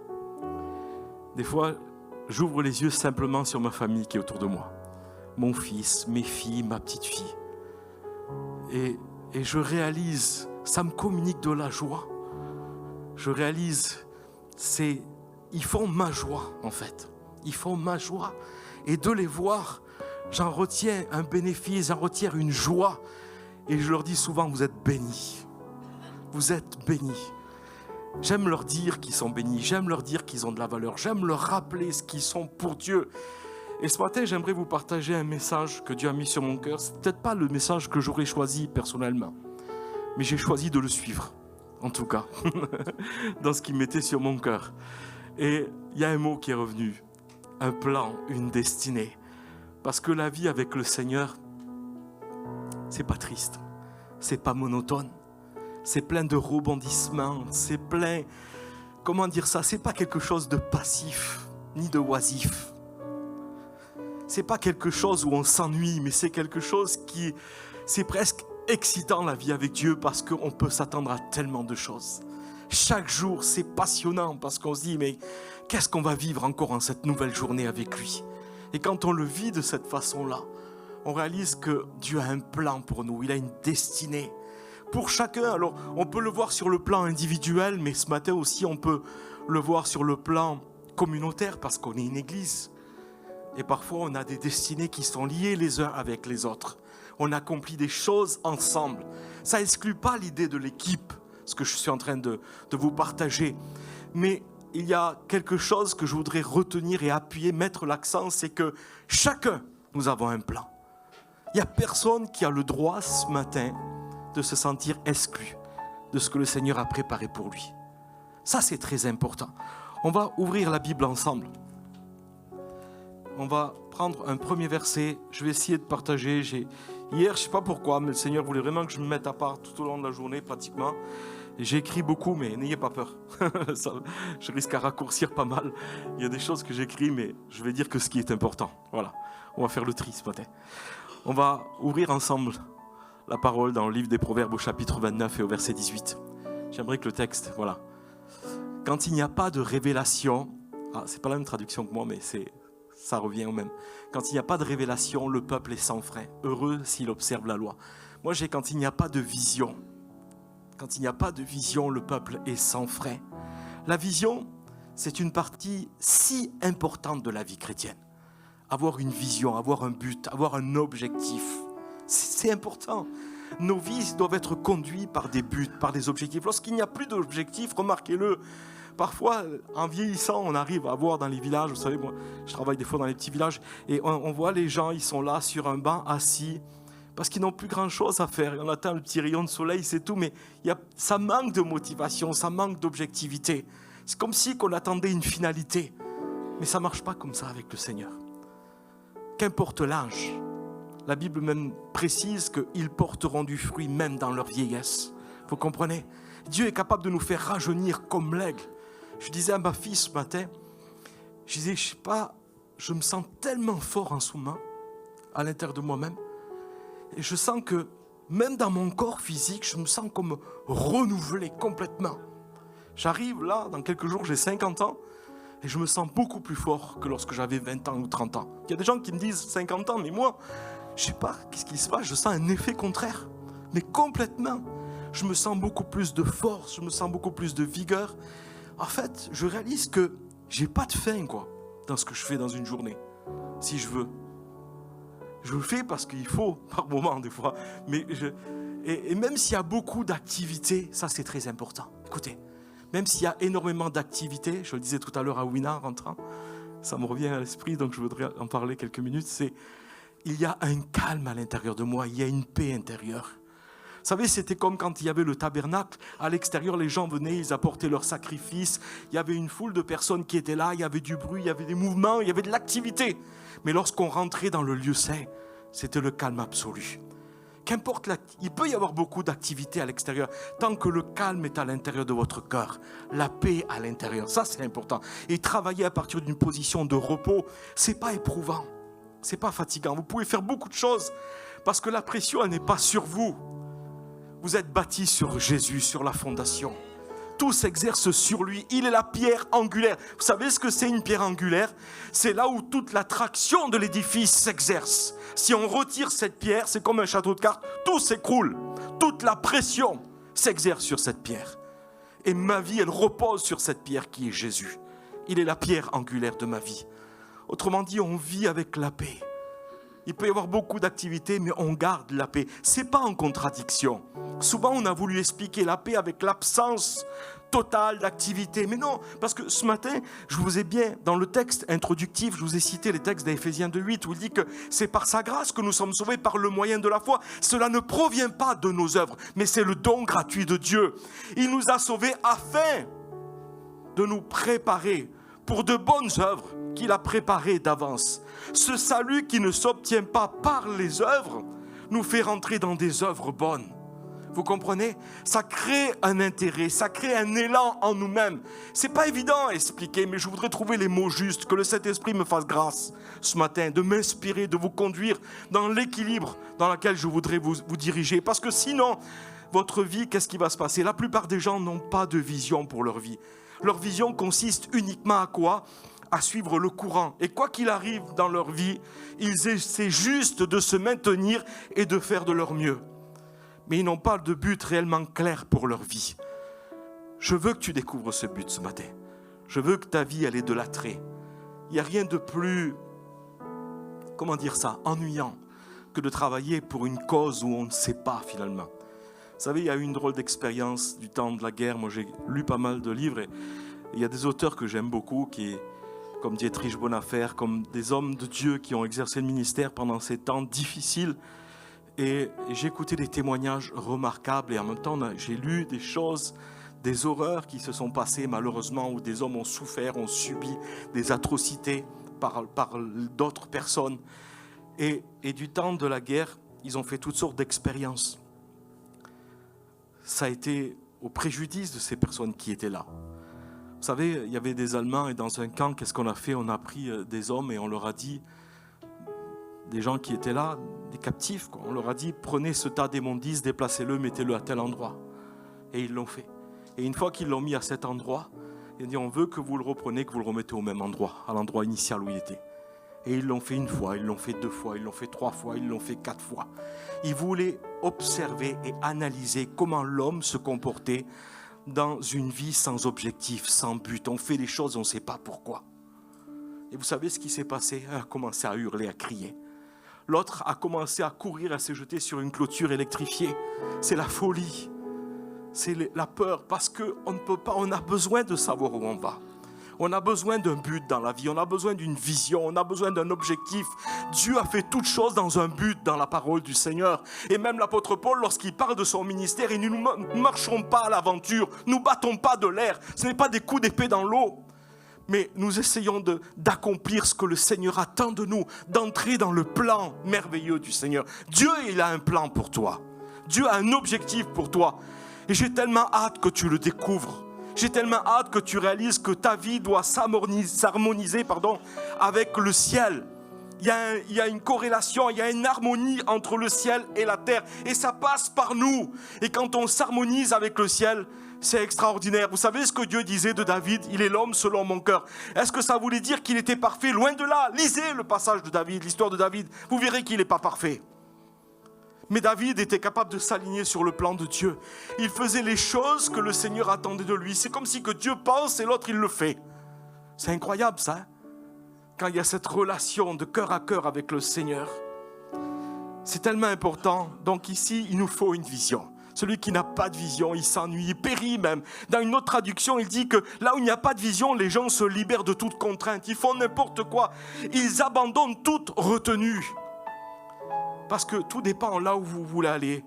Des fois, j'ouvre les yeux simplement sur ma famille qui est autour de moi. Mon fils, mes filles, ma petite fille. Et je réalise, ça me communique de la joie. Je réalise, ils font ma joie en fait. Ils font ma joie. Et de les voir, j'en retiens un bénéfice, j'en retiens une joie. Et je leur dis souvent, vous êtes bénis. Vous êtes bénis. J'aime leur dire qu'ils sont bénis, j'aime leur dire qu'ils ont de la valeur, j'aime leur rappeler ce qu'ils sont pour Dieu. Et ce matin, j'aimerais vous partager un message que Dieu a mis sur mon cœur. C'est peut-être pas le message que j'aurais choisi personnellement, mais j'ai choisi de le suivre, en tout cas, dans ce qui m'était sur mon cœur. Et il y a un mot qui est revenu, un plan, une destinée. Parce que la vie avec le Seigneur, c'est pas triste, c'est pas monotone. C'est plein de rebondissements, c'est plein, comment dire ça, c'est pas quelque chose de passif, ni de oisif. C'est pas quelque chose où on s'ennuie, mais c'est quelque chose c'est presque excitant la vie avec Dieu parce qu'on peut s'attendre à tellement de choses. Chaque jour, c'est passionnant parce qu'on se dit, mais qu'est-ce qu'on va vivre encore en cette nouvelle journée avec lui? Et quand on le vit de cette façon-là, on réalise que Dieu a un plan pour nous, il a une destinée. pour chacun. Alors, on peut le voir sur le plan individuel, mais ce matin aussi, on peut le voir sur le plan communautaire, parce qu'on est une église. Et parfois, on a des destinées qui sont liées les uns avec les autres. On accomplit des choses ensemble. Ça n'exclut pas l'idée de l'équipe, ce que je suis en train de vous partager. Mais il y a quelque chose que je voudrais retenir et appuyer, mettre l'accent, c'est que chacun, nous avons un plan. Il n'y a personne qui a le droit ce matin de se sentir exclu de ce que le Seigneur a préparé pour lui. Ça, c'est très important. On va ouvrir la Bible ensemble. On va prendre un premier verset. Je vais essayer de partager. Hier, je ne sais pas pourquoi, mais le Seigneur voulait vraiment que je me mette à part tout au long de la journée, pratiquement. J'ai écrit beaucoup, mais n'ayez pas peur. Je risque à raccourcir pas mal. Il y a des choses que j'écris, mais je vais dire que ce qui est important. Voilà, on va faire le tri ce matin. On va ouvrir ensemble la parole dans le livre des Proverbes au chapitre 29 et au verset 18. J'aimerais que le texte, voilà. Quand il n'y a pas de révélation, c'est pas la même traduction que moi, mais ça revient au même. Quand il n'y a pas de révélation, le peuple est sans frein. Heureux s'il observe la loi. Moi, j'ai quand il n'y a pas de vision. Quand il n'y a pas de vision, le peuple est sans frein. La vision, c'est une partie si importante de la vie chrétienne. Avoir une vision, avoir un but, avoir un objectif, c'est important. Nos vies doivent être conduites par des buts, par des objectifs. Lorsqu'il n'y a plus d'objectifs, remarquez-le, parfois, en vieillissant, on arrive à voir dans les villages, vous savez, moi, je travaille des fois dans les petits villages, et on voit les gens, ils sont là sur un banc, assis, parce qu'ils n'ont plus grand-chose à faire. On attend le petit rayon de soleil, c'est tout, mais ça manque de motivation, ça manque d'objectivité. C'est comme si on attendait une finalité. Mais ça ne marche pas comme ça avec le Seigneur. Qu'importe l'âge, la Bible même précise qu'ils porteront du fruit même dans leur vieillesse. Vous comprenez? Dieu est capable de nous faire rajeunir comme l'aigle. Je disais à ma fille ce matin, je disais, je sais pas, je me sens tellement fort en ce moment, à l'intérieur de moi-même, et je sens que même dans mon corps physique, je me sens comme renouvelé complètement. J'arrive là, dans quelques jours, j'ai 50 ans, et je me sens beaucoup plus fort que lorsque j'avais 20 ans ou 30 ans. Il y a des gens qui me disent 50 ans, mais moi, je ne sais pas qu'est-ce qui se passe, je sens un effet contraire. Mais complètement. Je me sens beaucoup plus de force, je me sens beaucoup plus de vigueur. En fait, je réalise que je n'ai pas de faim, dans ce que je fais dans une journée, si je veux. Je le fais parce qu'il faut, par moment, des fois. Et même s'il y a beaucoup d'activités, ça c'est très important. Écoutez. Même s'il y a énormément d'activités, je le disais tout à l'heure à Wina en rentrant, ça me revient à l'esprit, donc je voudrais en parler quelques minutes, il y a un calme à l'intérieur de moi, il y a une paix intérieure. Vous savez, c'était comme quand il y avait le tabernacle, à l'extérieur les gens venaient, ils apportaient leurs sacrifices, il y avait une foule de personnes qui étaient là, il y avait du bruit, il y avait des mouvements, il y avait de l'activité. Mais lorsqu'on rentrait dans le lieu saint, c'était le calme absolu. Qu'importe, il peut y avoir beaucoup d'activités à l'extérieur, tant que le calme est à l'intérieur de votre cœur, la paix à l'intérieur, ça c'est important. Et travailler à partir d'une position de repos, c'est pas éprouvant, c'est pas fatigant. Vous pouvez faire beaucoup de choses, parce que la pression, elle n'est pas sur vous. Vous êtes bâti sur Jésus, sur la fondation. Tout s'exerce sur lui, il est la pierre angulaire. Vous savez ce que c'est une pierre angulaire? C'est là où toute l'attraction de l'édifice s'exerce. Si on retire cette pierre, c'est comme un château de cartes, tout s'écroule. Toute la pression s'exerce sur cette pierre. Et ma vie, elle repose sur cette pierre qui est Jésus. Il est la pierre angulaire de ma vie. Autrement dit, on vit avec la paix. Il peut y avoir beaucoup d'activités, mais on garde la paix. Ce n'est pas en contradiction. Souvent, on a voulu expliquer la paix avec l'absence totale d'activité. Mais non, parce que ce matin, je vous ai bien, dans le texte introductif, je vous ai cité les textes d'Éphésiens 2:8, où il dit que c'est par sa grâce que nous sommes sauvés par le moyen de la foi. Cela ne provient pas de nos œuvres, mais c'est le don gratuit de Dieu. Il nous a sauvés afin de nous préparer pour de bonnes œuvres qu'il a préparées d'avance. Ce salut qui ne s'obtient pas par les œuvres nous fait rentrer dans des œuvres bonnes. Vous comprenez? Ça crée un intérêt, ça crée un élan en nous-mêmes. C'est pas évident à expliquer, mais je voudrais trouver les mots justes, que le Saint-Esprit me fasse grâce ce matin, de m'inspirer, de vous conduire dans l'équilibre dans lequel je voudrais vous diriger. Parce que sinon, votre vie, qu'est-ce qui va se passer? La plupart des gens n'ont pas de vision pour leur vie. Leur vision consiste uniquement à quoi? À suivre le courant. Et quoi qu'il arrive dans leur vie, ils essaient juste de se maintenir et de faire de leur mieux. mais ils n'ont pas de but réellement clair pour leur vie. Je veux que tu découvres ce but ce matin. Je veux que ta vie, elle ait de l'attrait. Il n'y a rien de plus, ennuyant que de travailler pour une cause où on ne sait pas finalement. Vous savez, il y a eu une drôle d'expérience du temps de la guerre. Moi, j'ai lu pas mal de livres et il y a des auteurs que j'aime beaucoup, comme Dietrich Bonhoeffer, comme des hommes de Dieu qui ont exercé le ministère pendant ces temps difficiles. Et j'ai écouté des témoignages remarquables et en même temps, j'ai lu des choses, des horreurs qui se sont passées malheureusement, où des hommes ont souffert, ont subi des atrocités par d'autres personnes. Et du temps de la guerre, ils ont fait toutes sortes d'expériences. Ça a été au préjudice de ces personnes qui étaient là. Vous savez, il y avait des Allemands et dans un camp, qu'est-ce qu'on a fait? On a pris des hommes et on leur a dit, des gens qui étaient là, des captifs, quoi. On leur a dit, prenez ce tas d'immondices, déplacez-le, mettez-le à tel endroit. Et ils l'ont fait. Et une fois qu'ils l'ont mis à cet endroit, ils ont dit, on veut que vous le repreniez, que vous le remettez au même endroit, à l'endroit initial où il était. Et ils l'ont fait une fois, ils l'ont fait 2 fois, ils l'ont fait 3 fois, ils l'ont fait 4 fois. Ils voulaient observer et analyser comment l'homme se comportait dans une vie sans objectif, sans but. On fait des choses, on ne sait pas pourquoi. Et vous savez ce qui s'est passé? Il a commencé à hurler, à crier. L'autre a commencé à courir, à se jeter sur une clôture électrifiée. C'est la folie. C'est la peur, parce qu'on ne peut pas, on a besoin de savoir où on va. On a besoin d'un but dans la vie, on a besoin d'une vision, on a besoin d'un objectif. Dieu a fait toutes choses dans un but, dans la parole du Seigneur. Et même l'apôtre Paul, lorsqu'il parle de son ministère, il dit, nous ne marchons pas à l'aventure, nous ne battons pas de l'air, ce n'est pas des coups d'épée dans l'eau. Mais nous essayons d'accomplir ce que le Seigneur attend de nous, d'entrer dans le plan merveilleux du Seigneur. Dieu, il a un plan pour toi. Dieu a un objectif pour toi. Et j'ai tellement hâte que tu le découvres. J'ai tellement hâte que tu réalises que ta vie doit s'harmoniser avec le ciel. Il y a une corrélation, il y a une harmonie entre le ciel et la terre. Et ça passe par nous. Et quand on s'harmonise avec le ciel, c'est extraordinaire. Vous savez ce que Dieu disait de David? Il est l'homme selon mon cœur. Est-ce que ça voulait dire qu'il était parfait? Loin de là. Lisez le passage de David, l'histoire de David. Vous verrez qu'il n'est pas parfait. Mais David était capable de s'aligner sur le plan de Dieu. Il faisait les choses que le Seigneur attendait de lui. C'est comme si que Dieu pense et l'autre il le fait. C'est incroyable ça. Quand il y a cette relation de cœur à cœur avec le Seigneur. C'est tellement important. Donc ici, il nous faut une vision. Celui qui n'a pas de vision, il s'ennuie, il périt même. Dans une autre traduction, il dit que là où il n'y a pas de vision, les gens se libèrent de toute contrainte. Ils font n'importe quoi. Ils abandonnent toute retenue. Parce que tout dépend là où vous voulez aller.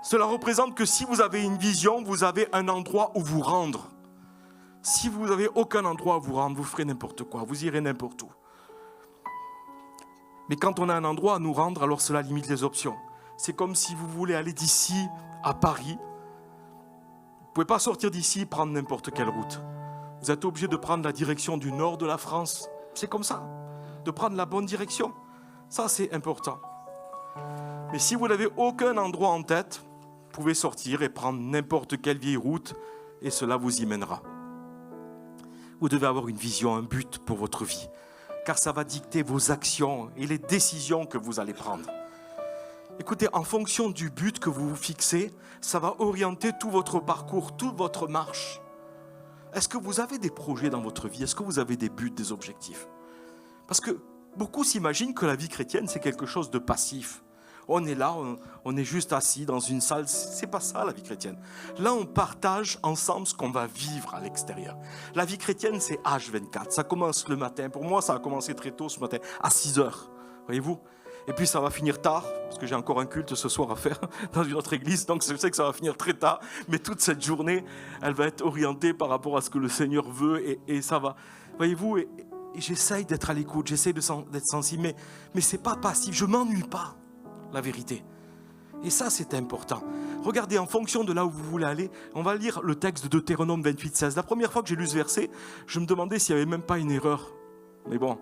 Cela représente que si vous avez une vision, vous avez un endroit où vous rendre. Si vous n'avez aucun endroit où vous rendre, vous ferez n'importe quoi, vous irez n'importe où. Mais quand on a un endroit à nous rendre, alors cela limite les options. C'est comme si vous voulez aller d'ici à Paris. Vous ne pouvez pas sortir d'ici et prendre n'importe quelle route. Vous êtes obligé de prendre la direction du nord de la France. C'est comme ça. De prendre la bonne direction. Ça, c'est important. Mais si vous n'avez aucun endroit en tête, vous pouvez sortir et prendre n'importe quelle vieille route et cela vous y mènera. Vous devez avoir une vision, un but pour votre vie, car ça va dicter vos actions et les décisions que vous allez prendre. Écoutez, en fonction du but que vous vous fixez, ça va orienter tout votre parcours, toute votre marche. Est-ce que vous avez des projets dans votre vie? Est-ce que vous avez des buts, des objectifs? Parce que beaucoup s'imaginent que la vie chrétienne, c'est quelque chose de passif. On est là, on est juste assis dans une salle. C'est pas ça la vie chrétienne. Là, on partage ensemble ce qu'on va vivre à l'extérieur. La vie chrétienne, c'est H24. Ça commence le matin. Pour moi, ça a commencé très tôt ce matin, à 6h. Voyez-vous? Et puis ça va finir tard, parce que j'ai encore un culte ce soir à faire dans une autre église. Donc je sais que ça va finir très tard. Mais toute cette journée, elle va être orientée par rapport à ce que le Seigneur veut. Et ça va. Voyez-vous? Et j'essaye d'être à l'écoute, j'essaye d'être sensible. Mais ce n'est pas passif. Je ne m'ennuie pas. La vérité. Et ça, c'est important. Regardez, en fonction de là où vous voulez aller, on va lire le texte de Deutéronome 28:16. La première fois que j'ai lu ce verset, je me demandais s'il n'y avait même pas une erreur. Mais bon,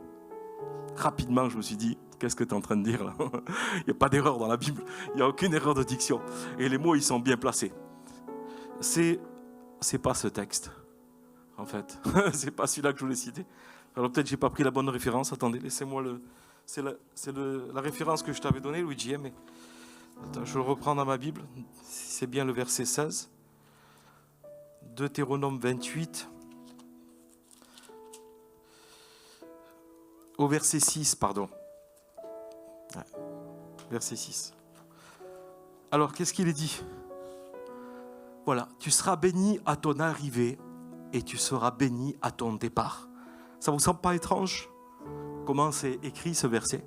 rapidement, je me suis dit, qu'est-ce que tu es en train de dire là? Il n'y a pas d'erreur dans la Bible. Il n'y a aucune erreur de diction. Et les mots, ils sont bien placés. C'est pas ce texte, en fait. C'est pas celui-là que je voulais citer. Alors peut-être que je n'ai pas pris la bonne référence. Attendez, laissez-moi le... C'est la référence que je t'avais donnée, Luigi, mais Attends, je le reprends dans ma Bible. C'est bien le verset 16. Deutéronome 28. Au verset 6, pardon. Ouais, verset 6. Alors, qu'est-ce qu'il est dit? Voilà, tu seras béni à ton arrivée et tu seras béni à ton départ. Ça vous semble pas étrange? Comment c'est écrit ce verset?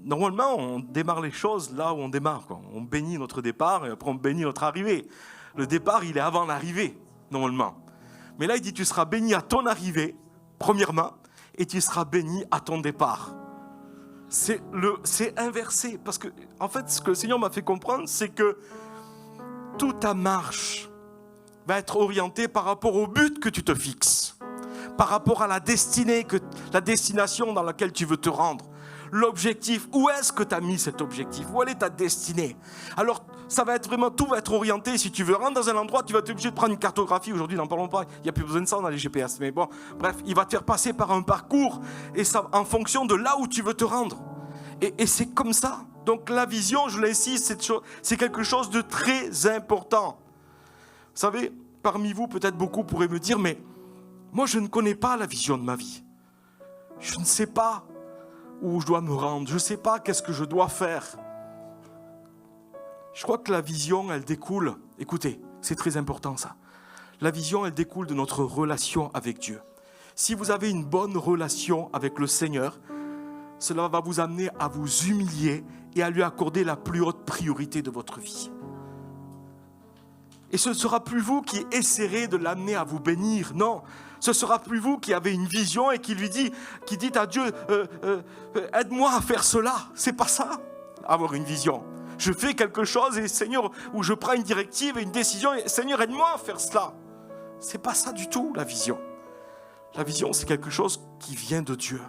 Normalement, on démarre les choses là où on démarre, quoi. On bénit notre départ et après on bénit notre arrivée. Le départ, il est avant l'arrivée, normalement. Mais là, il dit, tu seras béni à ton arrivée, premièrement, et tu seras béni à ton départ. C'est inversé. Parce que, en fait, ce que le Seigneur m'a fait comprendre, c'est que toute ta marche va être orientée par rapport au but que tu te fixes, par rapport à la destination dans laquelle tu veux te rendre. L'objectif, où est-ce que tu as mis cet objectif? Où est ta destinée? Alors, ça va être vraiment, tout va être orienté. Si tu veux rentrer dans un endroit, tu vas être obligé de prendre une cartographie. Aujourd'hui, n'en parlons pas, il n'y a plus besoin de ça dans les GPS. Mais bon, bref, il va te faire passer par un parcours et ça, en fonction de là où tu veux te rendre. Et c'est comme ça. Donc la vision, je l'insiste, c'est quelque chose de très important. Vous savez, parmi vous, peut-être beaucoup pourraient me dire, mais moi, je ne connais pas la vision de ma vie. Je ne sais pas où je dois me rendre. Je ne sais pas qu'est-ce que je dois faire. Je crois que la vision, elle découle, écoutez, c'est très important ça. La vision, elle découle de notre relation avec Dieu. Si vous avez une bonne relation avec le Seigneur, cela va vous amener à vous humilier et à lui accorder la plus haute priorité de votre vie. Et ce ne sera plus vous qui essaierez de l'amener à vous bénir, non. Ce ne sera plus vous qui avez une vision et qui dit à Dieu, aide-moi à faire cela. C'est pas ça, avoir une vision. Je fais quelque chose et Seigneur, ou je prends une directive et une décision et Seigneur, aide-moi à faire cela. C'est pas ça du tout, la vision. La vision, c'est quelque chose qui vient de Dieu.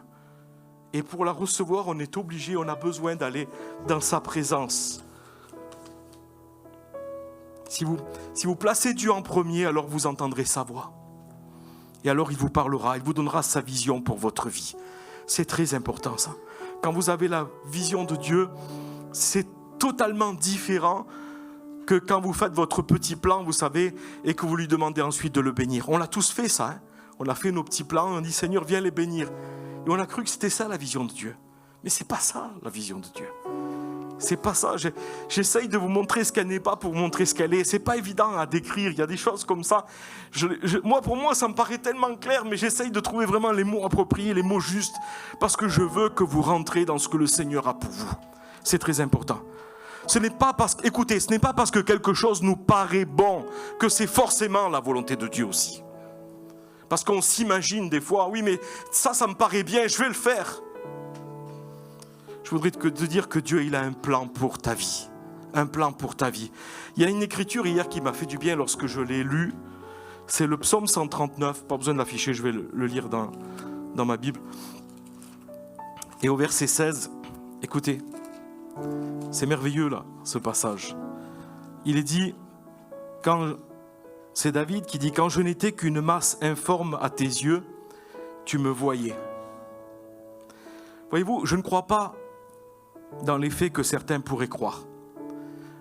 Et pour la recevoir, on est obligé, on a besoin d'aller dans sa présence. Si vous placez Dieu en premier, alors vous entendrez sa voix. Et alors il vous parlera, il vous donnera sa vision pour votre vie. C'est très important ça. Quand vous avez la vision de Dieu, c'est totalement différent que quand vous faites votre petit plan, vous savez, et que vous lui demandez ensuite de le bénir. On l'a tous fait ça, hein. On a fait nos petits plans, on dit Seigneur, viens les bénir. Et on a cru que c'était ça la vision de Dieu. Mais c'est pas ça la vision de Dieu. C'est pas ça. J'essaye de vous montrer ce qu'elle n'est pas pour vous montrer ce qu'elle est. C'est pas évident à décrire. Il y a des choses comme ça. Pour moi, ça me paraît tellement clair, mais j'essaye de trouver vraiment les mots appropriés, les mots justes, parce que je veux que vous rentrez dans ce que le Seigneur a pour vous. C'est très important. Ce n'est pas parce que quelque chose nous paraît bon que c'est forcément la volonté de Dieu aussi. Parce qu'on s'imagine des fois, oui, mais ça me paraît bien, je vais le faire. Je voudrais te dire que Dieu, il a un plan pour ta vie. Un plan pour ta vie. Il y a une écriture hier qui m'a fait du bien lorsque je l'ai lu. C'est le psaume 139. Pas besoin de l'afficher, je vais le lire dans ma Bible. Et au verset 16, écoutez, c'est merveilleux là, ce passage. Il est dit, c'est David qui dit, quand je n'étais qu'une masse informe à tes yeux, tu me voyais. Voyez-vous, je ne crois pas dans les faits que certains pourraient croire.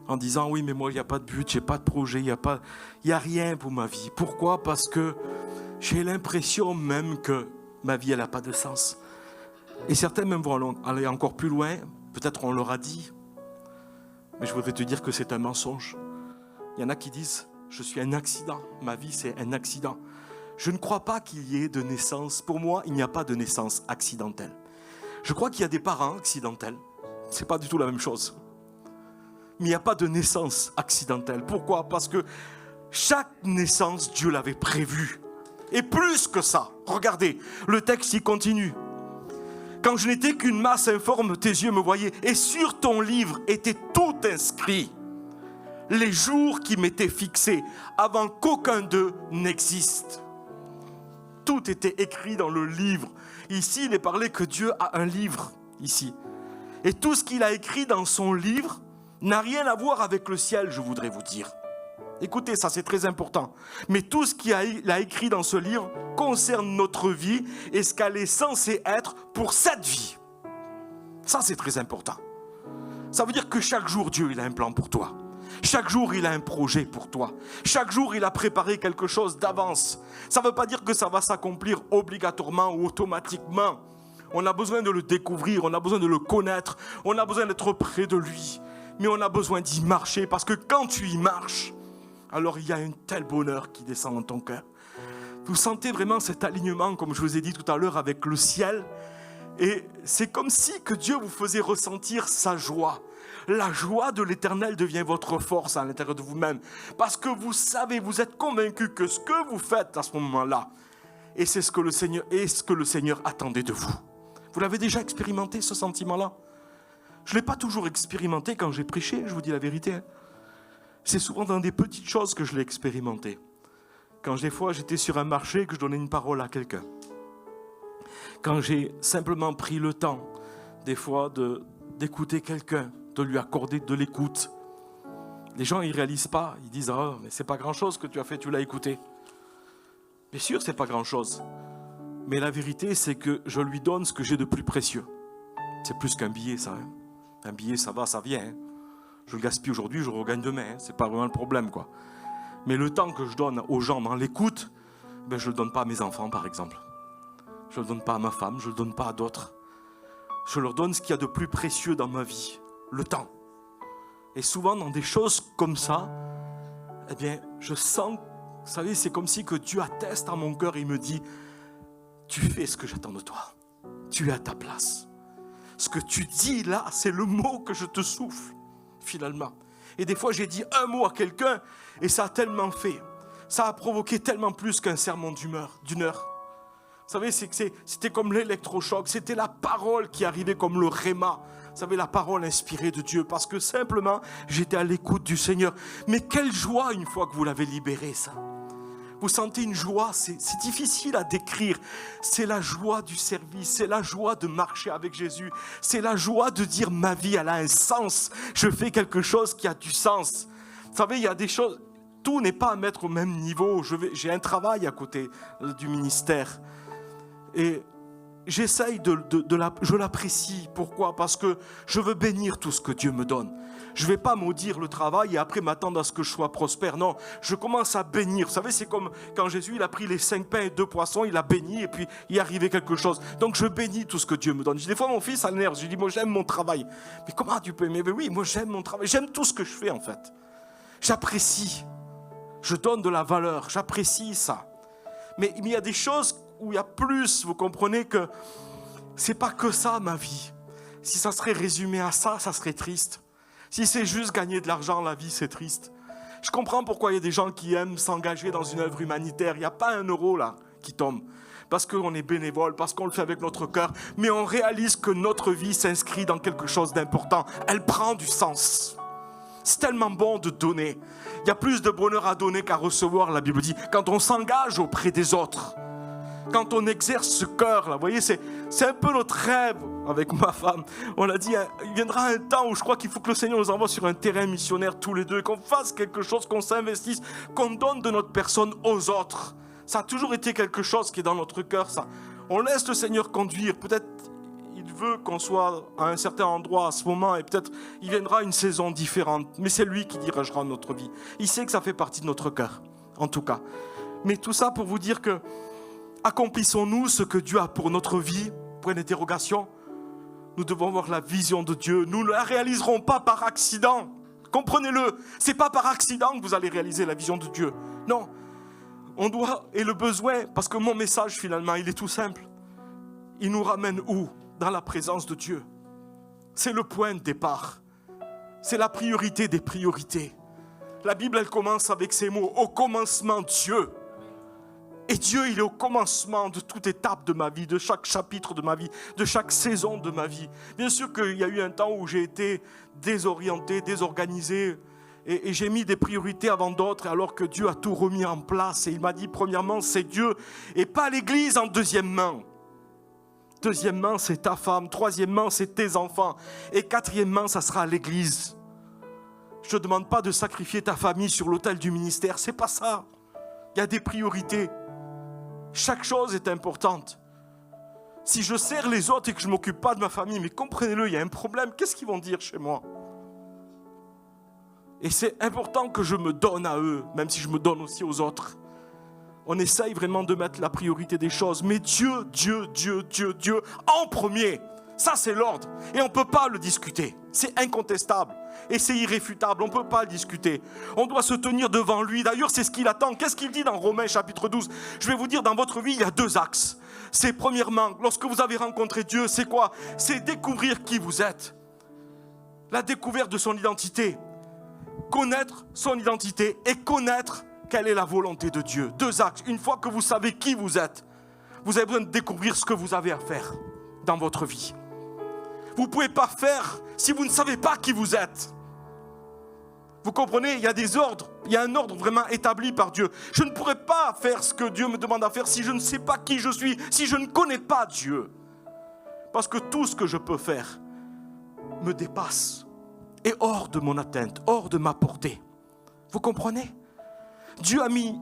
En disant, oui, mais moi, il n'y a pas de but, j'ai pas de projet, il n'y a rien pour ma vie. Pourquoi? Parce que j'ai l'impression même que ma vie, elle n'a pas de sens. Et certains même vont aller encore plus loin. Peut-être on leur a dit. Mais je voudrais te dire que c'est un mensonge. Il y en a qui disent, je suis un accident. Ma vie, c'est un accident. Je ne crois pas qu'il y ait de naissance. Pour moi, il n'y a pas de naissance accidentelle. Je crois qu'il y a des parents accidentels. Ce n'est pas du tout la même chose. Mais il n'y a pas de naissance accidentelle. Pourquoi? Parce que chaque naissance, Dieu l'avait prévue. Et plus que ça, regardez, le texte y continue. Quand je n'étais qu'une masse informe, tes yeux me voyaient. Et sur ton livre était tout inscrit. Les jours qui m'étaient fixés, avant qu'aucun d'eux n'existe. Tout était écrit dans le livre. Ici, il est parlé que Dieu a un livre, ici. Et tout ce qu'il a écrit dans son livre n'a rien à voir avec le ciel, je voudrais vous dire. Écoutez, ça c'est très important. Mais tout ce qu'il a écrit dans ce livre concerne notre vie et ce qu'elle est censée être pour cette vie. Ça c'est très important. Ça veut dire que chaque jour, Dieu, il a un plan pour toi. Chaque jour, il a un projet pour toi. Chaque jour, il a préparé quelque chose d'avance. Ça ne veut pas dire que ça va s'accomplir obligatoirement ou automatiquement. On a besoin de le découvrir, on a besoin de le connaître, on a besoin d'être près de lui. Mais on a besoin d'y marcher parce que quand tu y marches, alors il y a un tel bonheur qui descend dans ton cœur. Vous sentez vraiment cet alignement, comme je vous ai dit tout à l'heure, avec le ciel. Et c'est comme si que Dieu vous faisait ressentir sa joie. La joie de l'Éternel devient votre force à l'intérieur de vous-même. Parce que vous savez, vous êtes convaincus que ce que vous faites à ce moment-là, et c'est ce que le Seigneur attendait de vous. Vous l'avez déjà expérimenté, ce sentiment-là? Je ne l'ai pas toujours expérimenté quand j'ai prêché, je vous dis la vérité. C'est souvent dans des petites choses que je l'ai expérimenté. Quand des fois j'étais sur un marché, que je donnais une parole à quelqu'un. Quand j'ai simplement pris le temps, des fois, d'écouter quelqu'un, de lui accorder de l'écoute. Les gens, ils ne réalisent pas. Ils disent « Ah, mais c'est pas grand-chose que tu as fait, tu l'as écouté. » Bien sûr, c'est pas grand-chose. Mais la vérité, c'est que je lui donne ce que j'ai de plus précieux. C'est plus qu'un billet, ça. Hein. Un billet, ça va, ça vient. Hein. Je le gaspille aujourd'hui, je le regagne demain. Hein. C'est pas vraiment le problème, quoi. Mais le temps que je donne aux gens dans l'écoute, ben, je ne le donne pas à mes enfants, par exemple. Je ne le donne pas à ma femme, je ne le donne pas à d'autres. Je leur donne ce qu'il y a de plus précieux dans ma vie, le temps. Et souvent, dans des choses comme ça, eh bien, je sens, vous savez, c'est comme si que Dieu atteste à mon cœur et il me dit, tu fais ce que j'attends de toi. Tu es à ta place. Ce que tu dis là, c'est le mot que je te souffle, finalement. Et des fois, j'ai dit un mot à quelqu'un et ça a tellement fait. Ça a provoqué tellement plus qu'un sermon d'une heure. Vous savez, c'était comme l'électrochoc. C'était la parole qui arrivait comme le réma. Vous savez, la parole inspirée de Dieu. Parce que simplement, j'étais à l'écoute du Seigneur. Mais quelle joie une fois que vous l'avez libéré, ça. Vous sentez une joie, c'est difficile à décrire. C'est la joie du service, c'est la joie de marcher avec Jésus. C'est la joie de dire ma vie, elle a un sens. Je fais quelque chose qui a du sens. Vous savez, il y a des choses, tout n'est pas à mettre au même niveau. J'ai un travail à côté du ministère. Et j'essaye je l'apprécie. Pourquoi? Parce que je veux bénir tout ce que Dieu me donne. Je ne vais pas maudire le travail et après m'attendre à ce que je sois prospère. Non, je commence à bénir. Vous savez, c'est comme quand Jésus il a pris les 5 pains et 2 poissons, il a béni et puis il est arrivé quelque chose. Donc je bénis tout ce que Dieu me donne. Des fois, mon fils a nerf. Je lui dis, moi j'aime mon travail. Mais comment tu peux aimer? Mais oui, moi j'aime mon travail. J'aime tout ce que je fais en fait. J'apprécie. Je donne de la valeur. J'apprécie ça. Mais il y a des choses où il y a plus. Vous comprenez que c'est pas que ça ma vie. Si ça serait résumé à ça, ça serait triste. Si c'est juste gagner de l'argent, la vie, c'est triste. Je comprends pourquoi il y a des gens qui aiment s'engager dans une œuvre humanitaire. Il n'y a pas un euro là qui tombe. Parce qu'on est bénévole, parce qu'on le fait avec notre cœur. Mais on réalise que notre vie s'inscrit dans quelque chose d'important. Elle prend du sens. C'est tellement bon de donner. Il y a plus de bonheur à donner qu'à recevoir, la Bible dit. Quand on s'engage auprès des autres. Quand on exerce ce cœur-là, vous voyez, c'est un peu notre rêve avec ma femme. On a dit, il viendra un temps où je crois qu'il faut que le Seigneur nous envoie sur un terrain missionnaire tous les deux, qu'on fasse quelque chose, qu'on s'investisse, qu'on donne de notre personne aux autres. Ça a toujours été quelque chose qui est dans notre cœur, ça. On laisse le Seigneur conduire. Peut-être il veut qu'on soit à un certain endroit à ce moment et peut-être il viendra une saison différente. Mais c'est lui qui dirigera notre vie. Il sait que ça fait partie de notre cœur, en tout cas. Mais tout ça pour vous dire que accomplissons-nous ce que Dieu a pour notre vie? Point d'interrogation. Nous devons avoir la vision de Dieu. Nous ne la réaliserons pas par accident. Comprenez-le. Ce n'est pas par accident que vous allez réaliser la vision de Dieu. Non. On doit, et le besoin, parce que mon message finalement, il est tout simple. Il nous ramène où? Dans la présence de Dieu. C'est le point de départ. C'est la priorité des priorités. La Bible, elle commence avec ces mots. Au commencement, Dieu. Et Dieu, il est au commencement de toute étape de ma vie, de chaque chapitre de ma vie, de chaque saison de ma vie. Bien sûr qu'il y a eu un temps où j'ai été désorienté, désorganisé, et j'ai mis des priorités avant d'autres, alors que Dieu a tout remis en place. Et il m'a dit, premièrement, c'est Dieu, et pas l'Église en deuxièmement. Deuxièmement, c'est ta femme. Troisièmement, c'est tes enfants. Et quatrièmement, ça sera l'Église. Je ne te demande pas de sacrifier ta famille sur l'autel du ministère, c'est pas ça. Il y a des priorités. Chaque chose est importante. Si je sers les autres et que je ne m'occupe pas de ma famille, mais comprenez-le, il y a un problème. Qu'est-ce qu'ils vont dire chez moi? Et c'est important que je me donne à eux, même si je me donne aussi aux autres. On essaye vraiment de mettre la priorité des choses. Mais Dieu en premier. Ça, c'est l'ordre. Et on ne peut pas le discuter. C'est incontestable. Et c'est irréfutable. On ne peut pas le discuter. On doit se tenir devant lui. D'ailleurs, c'est ce qu'il attend. Qu'est-ce qu'il dit dans Romains chapitre 12 ? Je vais vous dire, dans votre vie, il y a 2 axes. C'est premièrement, lorsque vous avez rencontré Dieu, c'est quoi ? C'est découvrir qui vous êtes. La découverte de son identité. Connaître son identité et connaître quelle est la volonté de Dieu. 2 axes. Une fois que vous savez qui vous êtes, vous avez besoin de découvrir ce que vous avez à faire dans votre vie. Vous ne pouvez pas faire si vous ne savez pas qui vous êtes. Vous comprenez ? Il y a des ordres. Il y a un ordre vraiment établi par Dieu. Je ne pourrais pas faire ce que Dieu me demande à faire si je ne sais pas qui je suis, si je ne connais pas Dieu. Parce que tout ce que je peux faire me dépasse. Et hors de mon atteinte, hors de ma portée. Vous comprenez ? Dieu a mis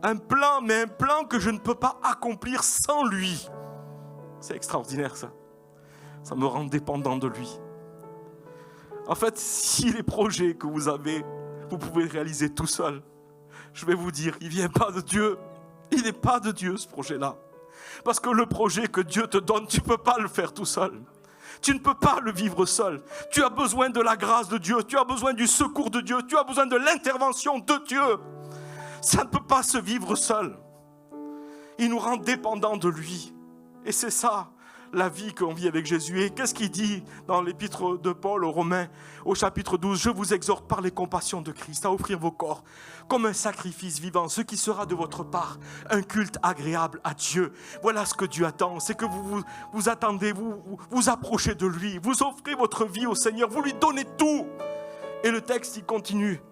un plan, mais un plan que je ne peux pas accomplir sans lui. C'est extraordinaire ça. Ça me rend dépendant de lui. En fait, si les projets que vous avez, vous pouvez les réaliser tout seul, je vais vous dire, il ne vient pas de Dieu. Il n'est pas de Dieu ce projet-là. Parce que le projet que Dieu te donne, tu ne peux pas le faire tout seul. Tu ne peux pas le vivre seul. Tu as besoin de la grâce de Dieu. Tu as besoin du secours de Dieu. Tu as besoin de l'intervention de Dieu. Ça ne peut pas se vivre seul. Il nous rend dépendants de lui. Et c'est ça, la vie qu'on vit avec Jésus. Et qu'est-ce qu'il dit dans l'épître de Paul aux Romains, au chapitre 12 ? Je vous exhorte par les compassions de Christ à offrir vos corps comme un sacrifice vivant, ce qui sera de votre part un culte agréable à Dieu. Voilà ce que Dieu attend, c'est que vous attendez, vous approchez de lui, vous offrez votre vie au Seigneur, vous lui donnez tout. Et le texte, il continue.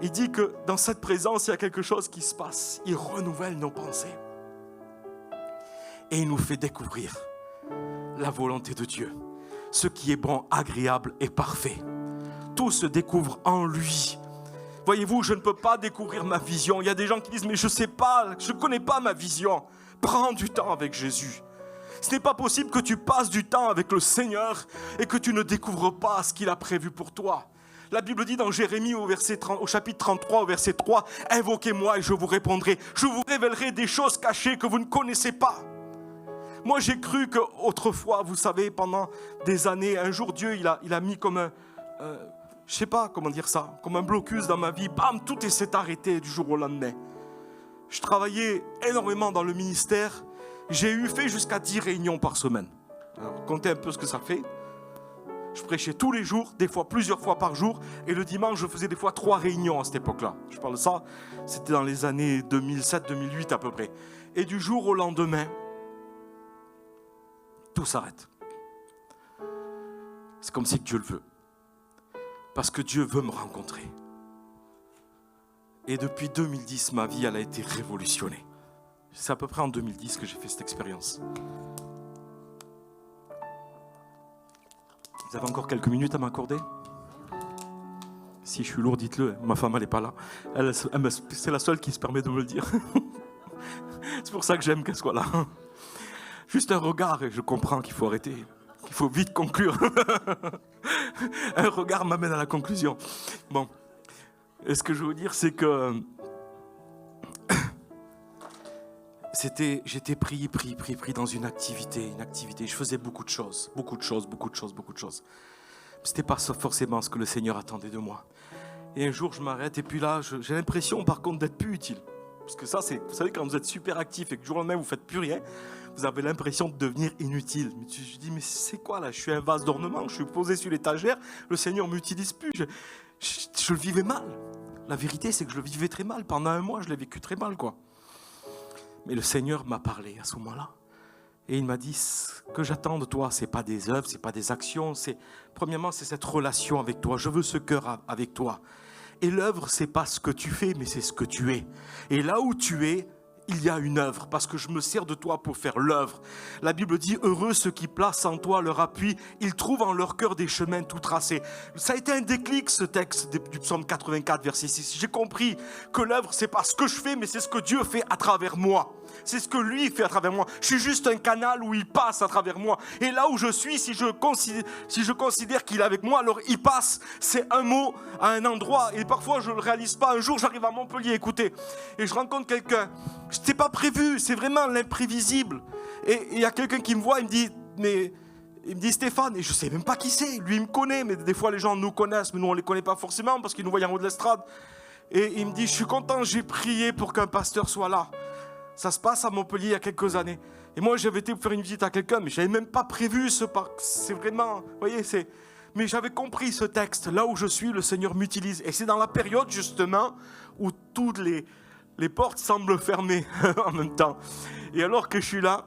Il dit que dans cette présence, il y a quelque chose qui se passe. Il renouvelle nos pensées. Et il nous fait découvrir la volonté de Dieu. Ce qui est bon, agréable et parfait. Tout se découvre en lui. Voyez-vous, je ne peux pas découvrir ma vision. Il y a des gens qui disent, mais je ne sais pas, je ne connais pas ma vision. Prends du temps avec Jésus. Ce n'est pas possible que tu passes du temps avec le Seigneur et que tu ne découvres pas ce qu'il a prévu pour toi. La Bible dit dans Jérémie au chapitre 33, au verset 3, « Invoquez-moi et je vous répondrai. Je vous révélerai des choses cachées que vous ne connaissez pas. » Moi, j'ai cru qu'autrefois, vous savez, pendant des années, un jour, Dieu, il a mis comme un... je ne sais pas comment dire ça, comme un blocus dans ma vie. Bam, tout s'est arrêté du jour au lendemain. Je travaillais énormément dans le ministère. J'ai fait jusqu'à 10 réunions par semaine. Alors, comptez un peu ce que ça fait. Je prêchais tous les jours, des fois plusieurs fois par jour. Et le dimanche, je faisais des fois 3 réunions à cette époque-là. Je parle de ça, c'était dans les années 2007-2008 à peu près. Et du jour au lendemain, tout s'arrête. C'est comme si Dieu le veut. Parce que Dieu veut me rencontrer. Et depuis 2010, ma vie, elle a été révolutionnée. C'est à peu près en 2010 que j'ai fait cette expérience. Vous avez encore quelques minutes à m'accorder ? Si je suis lourd, dites-le. Ma femme, elle n'est pas là. C'est la seule qui se permet de me le dire. C'est pour ça que j'aime qu'elle soit là. Juste un regard et je comprends qu'il faut arrêter. Qu'il faut vite conclure. Un regard m'amène à la conclusion. Bon. Et ce que je veux dire, c'est que j'étais pris dans une activité. Je faisais beaucoup de choses. C'était pas forcément ce que le Seigneur attendait de moi. Et un jour, je m'arrête et puis là, j'ai l'impression par contre d'être plus utile. Parce que ça, vous savez, quand vous êtes super actif et que du jour au lendemain, vous ne faites plus rien, vous avez l'impression de devenir inutile. Mais je dis, mais c'est quoi là ? Je suis un vase d'ornement, je suis posé sur l'étagère, le Seigneur ne m'utilise plus. Je le vivais mal. La vérité, c'est que je le vivais très mal. Pendant un mois, je l'ai vécu très mal, quoi. Mais le Seigneur m'a parlé à ce moment-là. Et il m'a dit, ce que j'attends de toi, ce n'est pas des œuvres, ce n'est pas des actions. Premièrement, c'est cette relation avec toi. Je veux ce cœur avec toi. Et l'œuvre, ce n'est pas ce que tu fais, mais c'est ce que tu es. Et là où tu es, il y a une œuvre, parce que je me sers de toi pour faire l'œuvre. La Bible dit, heureux ceux qui placent en toi leur appui, ils trouvent en leur cœur des chemins tout tracés. Ça a été un déclic, ce texte du psaume 84, verset 6. J'ai compris que l'œuvre, c'est pas ce que je fais, mais c'est ce que Dieu fait à travers moi. C'est ce que lui fait à travers moi. Je suis juste un canal où il passe à travers moi. Et là où je suis, si je considère qu'il est avec moi, alors il passe. C'est un mot à un endroit. Et parfois, je ne le réalise pas. Un jour, j'arrive à Montpellier, écoutez, et je rencontre quelqu'un. Je n'étais pas prévu. C'est vraiment l'imprévisible. Et il y a quelqu'un qui me voit, il me dit Stéphane, et je ne sais même pas qui c'est. Lui, il me connaît, mais des fois, les gens nous connaissent, mais nous, on ne les connaît pas forcément parce qu'ils nous voient en haut de l'estrade. Et il me dit, je suis content, j'ai prié pour qu'un pasteur soit là. Ça se passe à Montpellier il y a quelques années. Et moi, j'avais été faire une visite à quelqu'un, mais je n'avais même pas prévu ce parc. C'est vraiment, vous voyez, c'est... Mais j'avais compris ce texte. Là où je suis, le Seigneur m'utilise. Et c'est dans la période, justement, où toutes les portes semblent fermées en même temps. Et alors que je suis là,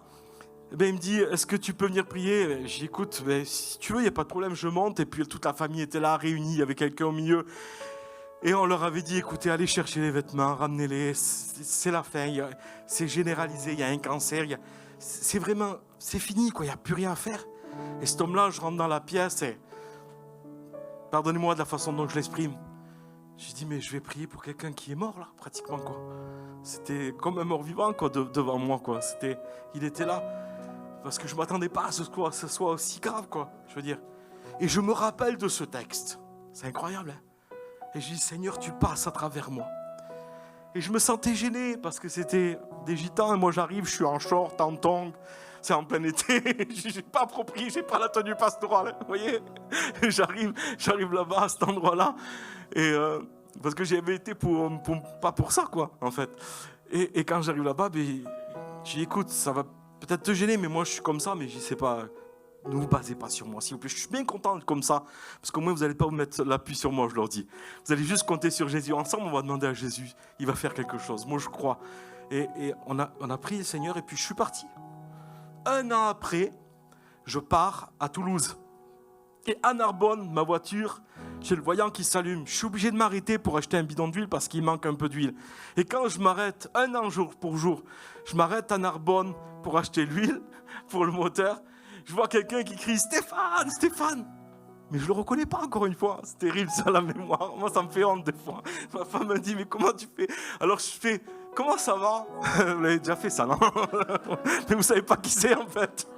il me dit, est-ce que tu peux venir prier? J'écoute, si tu veux, il n'y a pas de problème, je monte. Et puis toute la famille était là, réunie, il y avait quelqu'un au milieu. Et on leur avait dit, écoutez, allez chercher les vêtements, ramenez-les, c'est la fin, c'est généralisé, il y a un cancer, c'est vraiment, c'est fini, quoi, il n'y a plus rien à faire. Et cet homme-là, je rentre dans la pièce et, pardonnez-moi de la façon dont je l'exprime, j'ai dit, mais je vais prier pour quelqu'un qui est mort, là, pratiquement, quoi. C'était comme un mort-vivant, quoi, devant moi, quoi. Il était là, parce que je ne m'attendais pas à ce que ce soit aussi grave, quoi, je veux dire. Et je me rappelle de ce texte, c'est incroyable, hein. Et je dis, Seigneur, tu passes à travers moi. Et je me sentais gêné parce que c'était des gitans. Et moi, j'arrive, je suis en short, en tongs. C'est en plein été. Je n'ai pas approprié, je n'ai pas la tenue pastorale. Vous voyez, j'arrive là-bas, à cet endroit-là. Et parce que j'avais été pas pour ça, quoi, en fait. Et quand j'arrive là-bas, je dis, écoute, ça va peut-être te gêner, mais moi, je suis comme ça. Mais je ne sais pas... Ne vous basez pas sur moi, s'il vous plaît. Je suis bien content d'être comme ça, parce qu'au moins, vous n'allez pas vous mettre l'appui sur moi, je leur dis. Vous allez juste compter sur Jésus. Ensemble, on va demander à Jésus. Il va faire quelque chose. Moi, je crois. Et on a prié le Seigneur, et puis je suis parti. 1 an après, je pars à Toulouse. Et à Narbonne, ma voiture, j'ai le voyant qui s'allume. Je suis obligé de m'arrêter pour acheter un bidon d'huile, parce qu'il manque un peu d'huile. Et quand je m'arrête, 1 an jour pour jour, je m'arrête à Narbonne pour acheter l'huile pour le moteur. Je vois quelqu'un qui crie « Stéphane, Stéphane !» Mais je ne le reconnais pas encore une fois. C'est terrible ça, la mémoire. Moi, ça me fait honte des fois. Ma femme me dit « Mais comment tu fais ?» Alors je fais « Comment ça va ?» Vous l'avez déjà fait ça, non? Mais vous ne savez pas qui c'est en fait.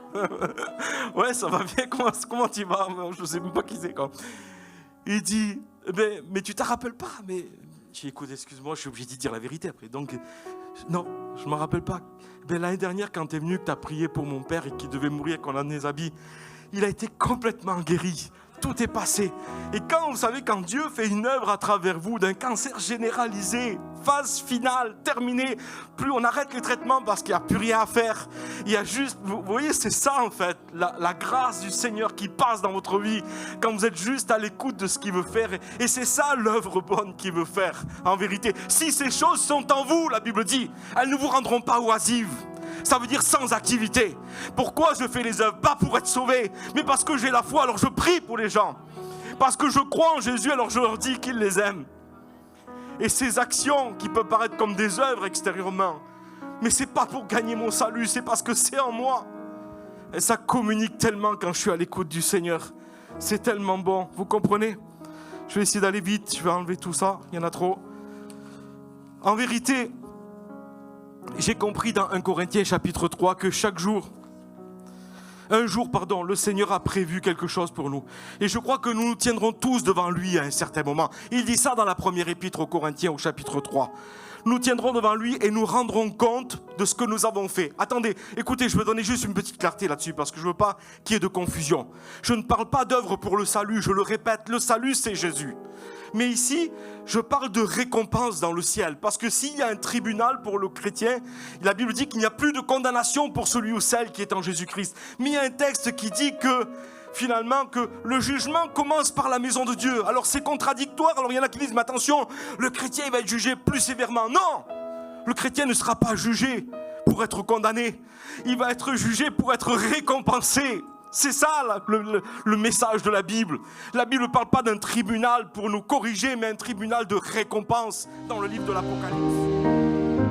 Ouais, ça va bien. Comment tu vas? Je ne sais même pas qui c'est. Il dit « Mais tu ne te rappelles pas ?» Mais j'ai dit « Écoute, excuse-moi, je suis obligé de dire la vérité après. » Donc, non, je ne me rappelle pas. L'année dernière, quand tu es venu, que tu as prié pour mon père et qu'il devait mourir, qu'on a des habits, il a été complètement guéri. Tout est passé. Et vous savez, quand Dieu fait une œuvre à travers vous, d'un cancer généralisé, phase finale, terminée, plus on arrête les traitements parce qu'il n'y a plus rien à faire. Il y a juste, vous voyez, c'est ça en fait, la grâce du Seigneur qui passe dans votre vie, quand vous êtes juste à l'écoute de ce qu'il veut faire. Et c'est ça l'œuvre bonne qu'il veut faire, en vérité. Si ces choses sont en vous, la Bible dit, elles ne vous rendront pas oisives. Ça veut dire sans activité. Pourquoi je fais les œuvres? Pas pour être sauvé, mais parce que j'ai la foi, alors je prie pour les gens. Parce que je crois en Jésus, alors je leur dis qu'il les aime. Et ces actions qui peuvent paraître comme des œuvres extérieurement, mais c'est pas pour gagner mon salut, c'est parce que c'est en moi. Et ça communique tellement quand je suis à l'écoute du Seigneur. C'est tellement bon, vous comprenez? Je vais essayer d'aller vite, je vais enlever tout ça, il y en a trop. En vérité, j'ai compris dans 1 Corinthiens chapitre 3 que chaque jour, le Seigneur a prévu quelque chose pour nous. Et je crois que nous nous tiendrons tous devant lui à un certain moment. Il dit ça dans la première épître aux Corinthiens au chapitre 3. Nous tiendrons devant lui et nous rendrons compte de ce que nous avons fait. Attendez, écoutez, je vais donner juste une petite clarté là-dessus parce que je ne veux pas qu'il y ait de confusion. Je ne parle pas d'œuvre pour le salut, je le répète, le salut c'est Jésus. Mais ici, je parle de récompense dans le ciel. Parce que s'il y a un tribunal pour le chrétien, la Bible dit qu'il n'y a plus de condamnation pour celui ou celle qui est en Jésus-Christ. Mais il y a un texte qui dit que, finalement, que le jugement commence par la maison de Dieu. Alors c'est contradictoire. Alors il y en a qui disent, mais attention, le chrétien il va être jugé plus sévèrement. Non, le chrétien ne sera pas jugé pour être condamné. Il va être jugé pour être récompensé. C'est ça le message de la Bible. La Bible ne parle pas d'un tribunal pour nous corriger, mais un tribunal de récompense dans le livre de l'Apocalypse.